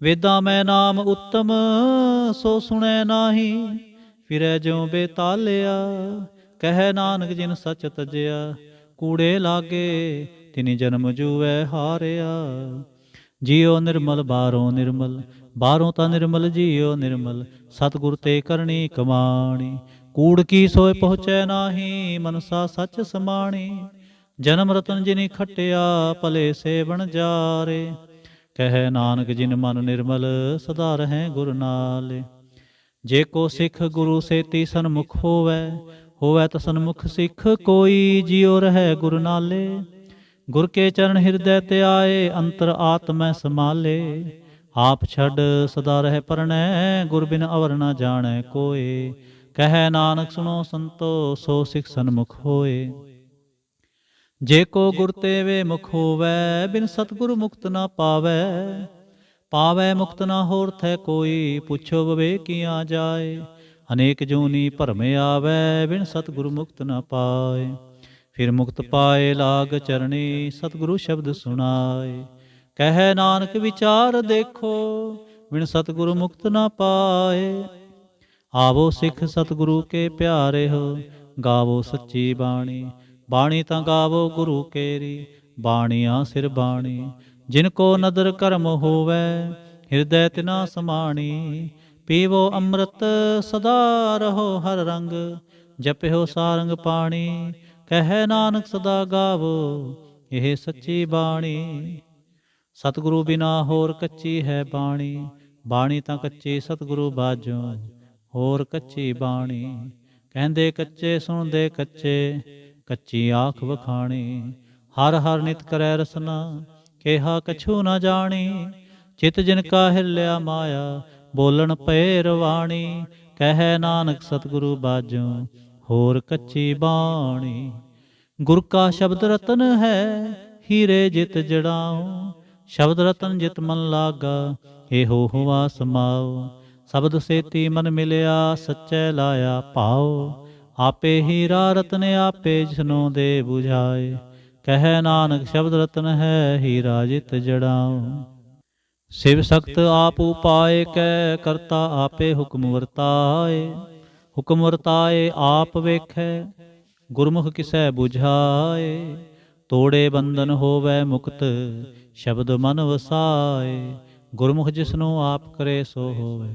ਵੇਦਾਂ ਮੈਂ ਨਾਮ ਉੱਤਮ, ਸੋ ਸੁਣੈ ਨਾਹੀ, ਫਿਰੈ ਜਿਉ ਬੇਤਾਲਿਆ। ਕਹਿ ਨਾਨਕ ਜਿਨ ਸਚ ਤਜਿਆ, ਕੂੜੇ ਲਾਗੇ तिनि जन्म जूवै हारिया। जियो निर्मल बारों निर्मल, बारों ता निर्मल जियो निर्मल, सतगुर ते करनी कमाणी। कूड़ की सोय पहुँचै नाही, मनसा सच समाणी। जन्म रतन जिनि खटिया, भले सेवण जारे। कहे नानक जिन मन निर्मल, सदा रहें गुर नाले। जे को सिख गुरु सेती सन्मुख होवै, होवै त सन्मुख सिख कोई। जियो रहे गुर नाले, गुर के चरण हृदय ते आए, अंतर आत्मै समाले। आप छड़ सदा रह परनै, गुर बिन अवर न जाने कोय। कहे नानक सुनो संतो, सो सिख सन्मुख होए। जे को गुर ते वे मुख होवै, बिन सतगुरु मुक्त न पावै। पावै मुक्त न होर थै कोई, पुछो विवेकियाँ जाए। अनेक जूनी भरमे आवै, बिन सतगुरु मुक्त न पाए। फिर मुक्त पाए लाग चरणी, सतगुरु शब्द सुनाए। कहे नानक विचार देखो, बिन सतगुरु मुक्त न पाए। आवो सिख सतगुरु के प्यारे हो, गावो सच्ची बाणी। बाणी तां गावो गुरु केरी, बाणियाँ सिर बाणी। जिनको नदर कर्म होवै, हृदय तिना समाणी। पीवो अमृत सदा रहो हर रंग, जपियो सारंग पाणी। कहे नानक सदा गावो, यह सच्ची बाणी। सतगुरु बिना होर कच्ची है बाणी, बाणी तां कच्ची सतगुरु बाजों, होर कच्ची बाणी। कहंदे कच्चे सुनदे कच्चे, कच्ची आँख वखाणी। हर हर नित करै रसना, केहा कछु न जानी। चित जिनका हिरलिया माया, बोलन पे रवाणी। कहे नानक सतगुरु बाजों, होर कच्ची बाणी। गुर का शब्द रतन है, हीरे जित जड़ाऊं। शब्द रतन जित मन लागा, एहो हुआ समाओ। शब्द सेती मन मिलिया, सच्चै लाया पाओ। आपे हीरा रतन आपे, जिसनों दे बुझाए। कहे नानक शब्द रतन है, हीरा जित जड़ाऊं। शिव सख्त आप उपाय कै, करता आपे हुक्म वर्ताए। हुक्म वर्ताए आप वेखै, गुरमुख किसै बुझाए। तोड़े बंधन होवै मुक्त, शब्द मन वसाए। गुरमुख जिसनों आप करे सो होवे,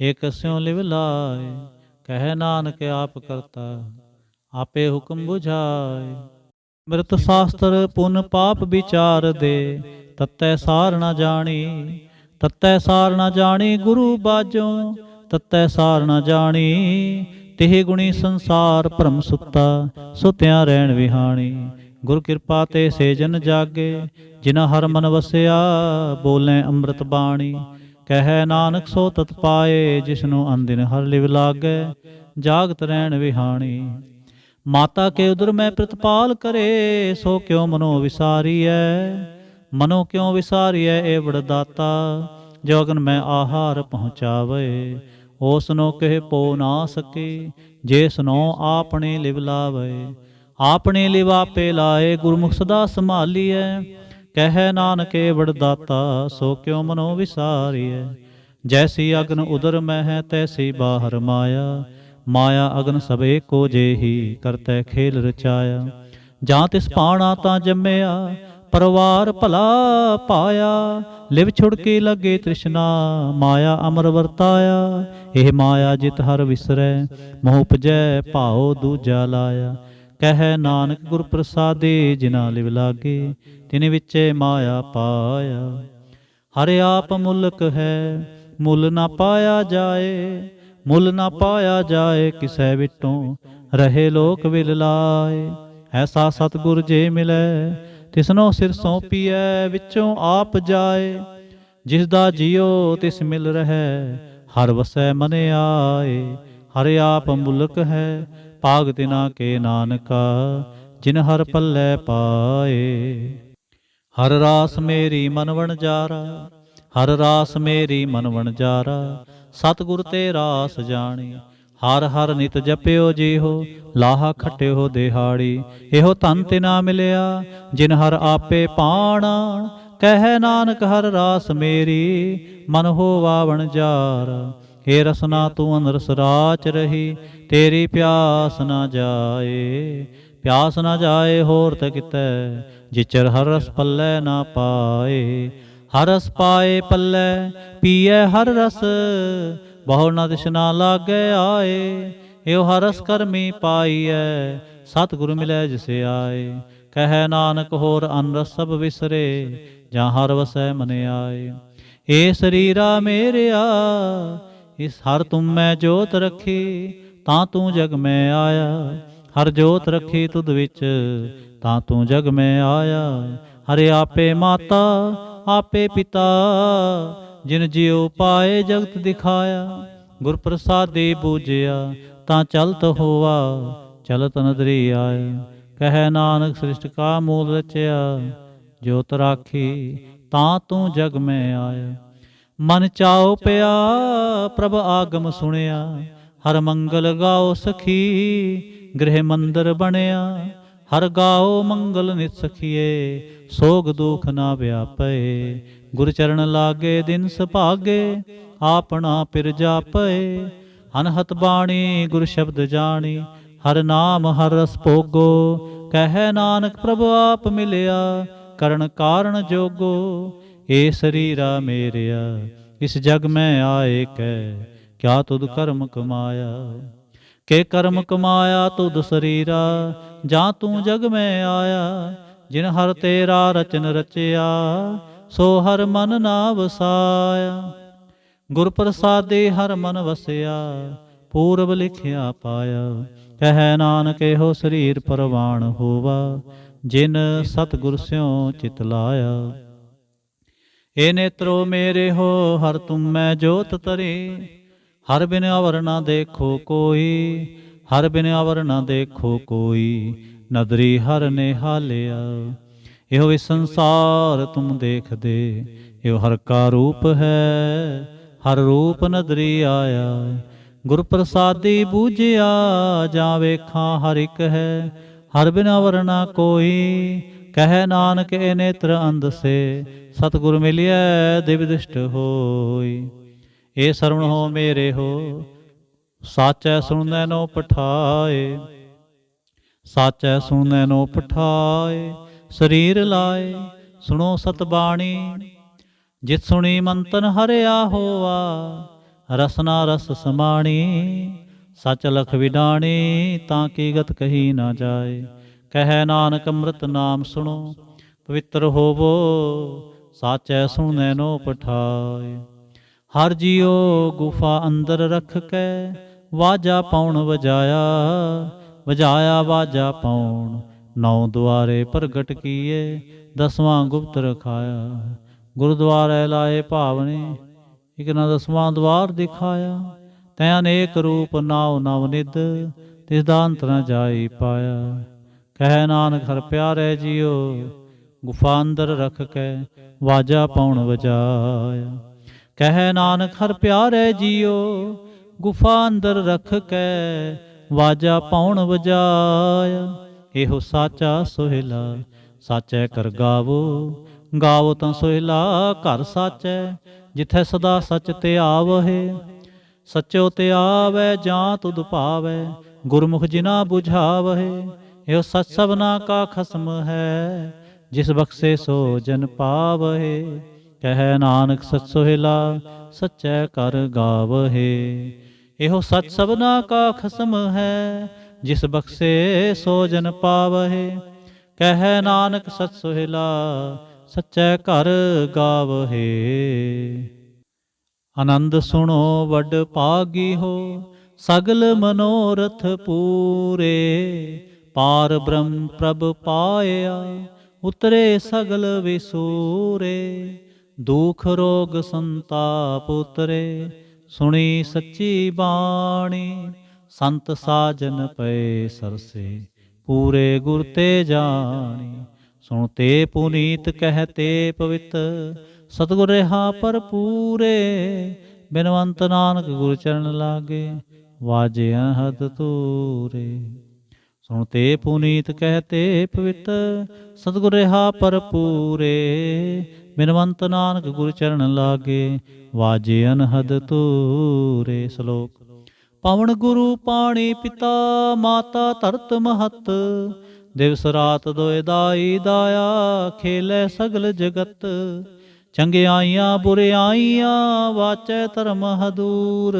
एक स्यों लिव लाए। कहे नानक आप करता, आपे हुक्म बुझाए। मृत शास्त्र पुन पाप विचार दे, तत्तै सार न जानी। तत्तै सार न जानी गुरु बाजों, तत्तै सार न जानी। तिह गुणी संसार भ्रम सुता, सुत्या रहन विहाणी। गुर कृपा ते से जन जागे, जिना हर मन वसिया। बोलें अमृत बाणी, कहे नानक सो तत पाए। जिसनों अनदिन हर लिव लागे, जागत रहन विहाणी। माता के उदर में प्रतिपाल करे, सो क्यों मनो विसारियै। मनो क्यों विसारियै एवड़ दाता, जो अगन में आहार पहुँचावे। ओ सुनो कह पो ना सके, जे सुनो आपने लिव लावे। आपने लिव आपे लाए, गुरमुख सदा संभालिए। कहे नानक एवड़ दाता, सो क्यों मनो विसारियै। जैसी अग्न उदर में है, तैसी बाहर माया। माया अग्न सब एको, जेही करते खेल रचाया। जां तिस पाणा तां जम्मया, परवार भला पाया। लिव छुड़की लगे तृष्णा, माया अमर वर्ताया। एह माया जित हर विसरै, मोह उपजै भाओ दूजा लाया। कहे नानक गुर प्रसादे, जिना लिव लागे, तिन विचे माया पाया। हर आप मुल्क है, मुल ना पाया जाए। मुल ना पाया जाए, किसै विटों रहे लोक विल लाए। ऐसा सतगुर जे मिलै, तिसनों सिर सौंपिए, विचों आप जाए। जिसदा जियो तिस मिल रहे, हर वसै मने आए। हर आप मुल्क है, भाग तिना के नानका। जिन हर पल्लै पाए। हर रास मेरी मन वणजारा, हर रास मेरी मन वणजारा। सतगुर ते रास जानी, हर हर नित जपियो जिहो। लाहा खटियो दिहाड़ी, एहो धन तिना मिलिया। जिन हर आपे पाणा, कहे नानक हर रास मेरी। मन होवा वणजारा, हे रसना तू अनरस राच रही। तेरी प्यास न जाए, ਪਿਆਸ ਨਾ ਜਾਏ ਹੋਰ ਤੇ ਕਿਤੈ, ਜਿਚਰ ਹਰ ਰਸ ਪੱਲੇ ਨਾ ਪਾਏ। ਹਰ ਰਸ ਪਾਏ ਪੱਲੇ ਪੀਐ ਹਰ ਰਸ, ਬਹੁ ਨ ਤਿਸਨਾ ਲਾਗੈ ਆਏ। ਏਉ ਹਰ ਰਸ ਕਰਮੀ ਪਾਈਐ, ਸਤਿਗੁਰ ਮਿਲੈ ਜਿਸੇ ਆਏ। ਕਹਿ ਨਾਨਕ ਹੋਰ ਅਨ ਰਸ ਸਭ ਵਿਸਰੇ, ਜਾਂ ਹਰ ਵਸੈ ਮਨ ਆਏ। ਏ ਸਰੀਰਾ ਮੇਰਿਆ ਇਸ ਹਰ ਤੁਮ ਮੈਂ ਜੋਤ ਰੱਖੀ, ਤਾਂ ਤੂੰ ਜਗ ਮੈਂ ਆਇਆ। ਹਰ ਜੋਤ ਰੱਖੀ ਤੁਧ ਵਿੱਚ, ਤਾਂ ਤੂੰ ਜਗ ਮੈਂ ਆਇਆ। ਹਰਿ ਆਪੇ ਮਾਤਾ ਆਪੇ ਪਿਤਾ, ਜਿਨ ਜਿਉ ਪਾਏ ਜਗਤ ਦਿਖਾਇਆ। ਗੁਰ ਪ੍ਰਸਾਦੀ ਬੂਝਿਆ, ਤਾਂ ਚਲਤ ਹੋਆ ਚਲਤ ਨਦਰੀ ਆਇਆ। ਕਹਿ ਨਾਨਕ ਸ੍ਰਿਸ਼ਟ ਕਾ ਮੂਲ ਰਚਿਆ, ਜੋਤ ਰਾਖੀ ਤਾਂ ਤੂੰ ਜਗ ਮੈਂ ਆਇਆ। ਮਨ ਚਾਉ ਪਿਆ ਪ੍ਰਭ ਆਗਮ ਸੁਣਿਆ, ਹਰ ਮੰਗਲ ਗਾਓ ਸਖੀ ਗ੍ਰਹਿ ਮੰਦਰ ਬਣਿਆ। ਹਰ ਗਾਓ ਮੰਗਲ ਨਿਤ ਸਖੀਏ, ਸੋਗ ਦੁਖ ਨਾ ਵਿਆਪੇ। ਗੁਰ ਚਰਨ ਲਾਗੇ ਦਿਨ ਸੁਭਾਗੇ, ਆਪਣਾ ਪਿਰ ਜਾਪੇ। ਅਨਹਤ ਬਾਣੀ ਗੁਰ ਸ਼ਬਦ ਜਾਣੀ, ਹਰ ਨਾਮ ਹਰ ਰਸ ਭੋਗੋ। ਕਹਿ ਨਾਨਕ ਪ੍ਰਭ ਆਪ ਮਿਲਿਆ, ਕਰਨ ਕਾਰਨ ਜੋਗੋ। ਏ ਸਰੀਰਾ ਮੇਰਿਆ ਇਸ ਜਗ ਮੈਂ ਆਏ ਕੈ, ਕਿਆ ਤੁਧ ਕਰਮ ਕਮਾਇਆ। ਕੇ ਕਰਮ ਕਮਾਇਆ ਤੁਧ ਸਰੀਰਾ, ਜਾਂ ਤੂੰ ਜਗ ਮੈਂ ਆਇਆ। ਜਿਨ ਹਰ ਤੇਰਾ ਰਚਨ ਰਚਿਆ, ਸੋ ਹਰ ਮਨ ਨਾ ਵਸਾਇਆ। ਗੁਰ ਪ੍ਰਸਾਦੇ ਹਰ ਮਨ ਵਸਿਆ, ਪੂਰਬ ਲਿਖਿਆ ਪਾਇਆ। ਕਹਿ ਨਾਨਕ ਇਹੋ ਸਰੀਰ ਪਰਵਾਣ ਹੋਵਾ, ਜਿਨ ਸਤਿਗੁਰ ਸਿਉ ਚਿਤ ਲਾਇਆ। ਏ ਨੇਤਰੋ ਮੇਰੇ ਹੋ ਹਰ ਤੁਮ ਮੈਂ ਜੋਤ ਤਰੇ, ਹਰ ਬਿਨ ਅਵਰ ਨਾ ਦੇਖੋ ਕੋਈ। ਹਰ ਬਿਨ ਅਵਰ ਨਾ ਦੇਖੋ ਕੋਈ, ਨਦਰੀ ਹਰ ਨਿਹਾਲਿਆ। ਇਹੋ ਇਸ ਸੰਸਾਰ ਤੁਮ ਦੇਖਦੇ, ਇਹੋ ਹਰ ਕਾ ਰੂਪ ਹੈ। ਹਰ ਰੂਪ ਨਦਰੀ ਆਇਆ। ਗੁਰ ਪ੍ਰਸਾਦੀ ਬੂਝਿਆ, ਜਾਂ ਵੇਖਾਂ ਹਰ ਇੱਕ ਹੈ। ਹਰ ਬਿਨ ਅਵਰ ਨਾ ਕੋਈ, ਕਹਿ ਨਾਨਕ ਇਹ ਨੇਤਰ ਅੰਧ ਸੇ। ਸਤਿਗੁਰ ਮਿਲਿਐ ਦਿਵ ਦਿਸ਼ਟ ਹੋਈ। ਏ ਸਰਵਣ ਹੋ ਮੇਰੇ ਹੋ, ਸਾਚੈ ਸੁਣਨੈ ਨੋ ਪਠਾਏ। ਸਾਚੈ ਸੁਣਨੈ ਨੋ ਪਠਾਏ, ਸਰੀਰ ਲਾਏ ਸੁਣੋ ਸਤ ਬਾਣੀ। ਜਿਤ ਸੁਣੀ ਮੰਤਨ ਹਰਿਆ ਹੋਆ, ਰਸਨਾ ਰਸ ਸਮਾਣੀ। ਸਚ ਲਖ ਵਿਡਾਣੀ, ਤਾਂ ਕੀ ਗਤ ਕਹੀ ਨਾ ਜਾਏ। ਕਹਿ ਨਾਨਕ ਅੰਮ੍ਰਿਤ ਨਾਮ ਸੁਣੋ, ਪਵਿੱਤਰ ਹੋਵੋ। ਸਾਚੈ ਸੁਣਨੈ ਨੋ ਪਠਾਏ। ਹਰ ਜੀਉ ਗੁਫਾ ਅੰਦਰ ਰਖ ਕੇ, ਵਾਜਾ ਪਾਉਣ ਵਜਾਇਆ। ਵਜਾਇਆ ਵਾਜਾ ਪਾਉਣ, ਨੌ ਦੁਆਰੇ ਪ੍ਰਗਟ ਕੀਏ। ਦਸਵਾਂ ਗੁਪਤ ਰਖਾਇਆ। ਗੁਰਦੁਆਰੇ ਲਾਏ ਭਾਵਨੇ, ਇਕ ਨਾ ਦਸਵਾਂ ਦਵਾਰ ਦਿਖਾਇਆ। ਤੈ ਅਨੇਕ ਰੂਪ ਨਾਉ ਨਵ ਨਿਧ, ਤਿਸ ਦਾ ਅੰਤ ਨ ਜਾਈ ਪਾਇਆ। ਕਹਿ ਨਾਨਕ ਹਰ ਪਿਆਰੇ ਜੀਓ, ਗੁਫਾ ਅੰਦਰ ਰਖ ਕੇ ਵਾਜਾ ਪਾਉਣ ਵਜਾਇਆ। ਕਹਿ ਨਾਨਕ ਹਰ ਪਿਆਰੇ ਜੀਓ, ਗੁਫਾ ਅੰਦਰ ਰਖ ਕੇ ਵਾਜਾ ਪਾਉਣ ਵਜਾਇਆ। ਇਹੋ ਸਾਚਾ ਸੋਹਿਲਾ, ਸਾਚੈ ਕਰ ਗਾਵੋ। ਗਾਵੋ ਤਾਂ ਸੋਹਿਲਾ ਘਰ ਸਾਚੈ, ਜਿਥੈ ਸਦਾ ਸਚ ਧਿਆਵਹਿ। ਸਚੋ ਧਿਆਵੈ ਜਾਂ ਤੁਧ ਭਾਵੈ, ਗੁਰਮੁਖ ਜਿਨਾ ਬੁਝਾਵਹਿ। ਇਹੋ ਸਚ ਸਭਨਾ ਕਾ ਖਸਮ ਹੈ, ਜਿਸ ਬਖਸ਼ੇ ਸੋ ਜਨ ਪਾਵਹਿ। ਕਹਿ ਨਾਨਕ ਸਚ ਸੋਹਿਲਾ, ਸਚੈ ਕਰ ਗਾਵਹਿ। ਇਹੋ ਸਚ ਸਭਨਾ ਕਾ ਖਸਮ ਹੈ, ਜਿਸ ਬਖਸ਼ੇ ਸੋ ਜਨ ਪਾਵਹਿ। ਕਹਿ ਨਾਨਕ ਸਚ ਸੋਹਿਲਾ, ਸਚੈ ਕਰ ਗਾਵਹਿ। ਆਨੰਦ ਸੁਣੋ ਵੱਡ ਭਾਗੀ ਹੋ, ਸਗਲ ਮਨੋਰਥ ਪੂਰੇ। ਪਾਰ ਬ੍ਰਹਮ ਪ੍ਰਭ ਪਾਇਆ, ਉਤਰੇ ਸਗਲ ਵਿਸੂਰੇ। ਦੁਖ ਰੋਗ ਸੰਤਾਪ ਉਤਰੇ, ਸੁਣੀ ਸੱਚੀ ਬਾਣੀ। ਸੰਤ ਸਾਜਨ ਪਏ ਸਰਸੇ, ਪੂਰੇ ਗੁਰ ਤੇ ਜਾਣੀ। ਸੁਣ ਤੇ ਪੁਨੀਤ ਕਹਿਤੇ ਪਵਿੱਤ, ਸਤਿਗੁਰ ਰਹਾ ਭਰਪੂਰੇ। ਬਿਨਵੰਤ ਨਾਨਕ ਗੁਰ ਚਰਨ ਲਾਗੇ, ਵਾਜੇ ਅਨਹਦ ਤੂਰੇ। ਸੁਣ ਤੇ ਪੁਨੀਤ ਕਹਿਤੇ ਪਵਿੱਤ, ਸਤਿਗੁਰ ਰਹਾ ਭਰਪੂਰੇ। ਬਿਨਵੰਤ ਨਾਨਕ ਗੁਰ ਚਰਨ ਲਾਗੇ, ਵਾਜੇ ਅਨਹਦ ਤੂਰੇ। ਸ਼ਲੋਕ। ਪਵਨ ਗੁਰੂ ਪਾਣੀ ਪਿਤਾ, ਮਾਤਾ ਧਰਤ ਮਹਤ। ਦਿਵਸ ਰਾਤ ਦੋਇ ਦਾਈ ਦਾਇਆ, ਖੇਲੇ ਸਗਲ ਜਗਤ। ਚੰਗਿਆਈਆਂ ਬੁਰਿਆਈਆਂ, ਵਾਚੈ ਧਰਮ ਹਦੂਰ।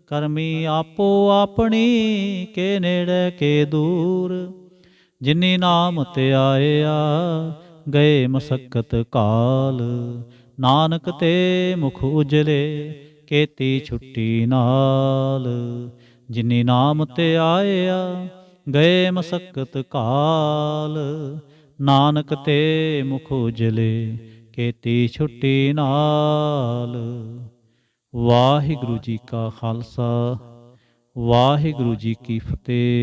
ਕਰਮੀ ਆਪੋ ਆਪਣੀ, ਕੇ ਨੇੜੇ ਕੇ ਦੂਰ। ਜਿਨੀ ਨਾਮ ਧਿਆਇਆ, ਗਏ ਮਸਕਤ ਕਾਲ। ਨਾਨਕ ਤੇ ਮੁਖ ਉਜਲੇ, ਕੀਤੀ ਛੁੱਟੀ ਨਾਲ। ਜਿਨੀ ਨਾਮ ਧਿਆਇਆ, ਗਏ ਮਸਕਤ ਕਾਲ। ਨਾਨਕ ਤੇ ਮੁਖ ਉਜਲੇ, ਕੀਤੀ ਛੁੱਟੀ ਨਾਲ। ਵਾਹਿਗੁਰੂ ਜੀ ਕਾ ਖਾਲਸਾ, ਵਾਹਿਗੁਰੂ ਜੀ ਕੀ ਫਤਿਹ।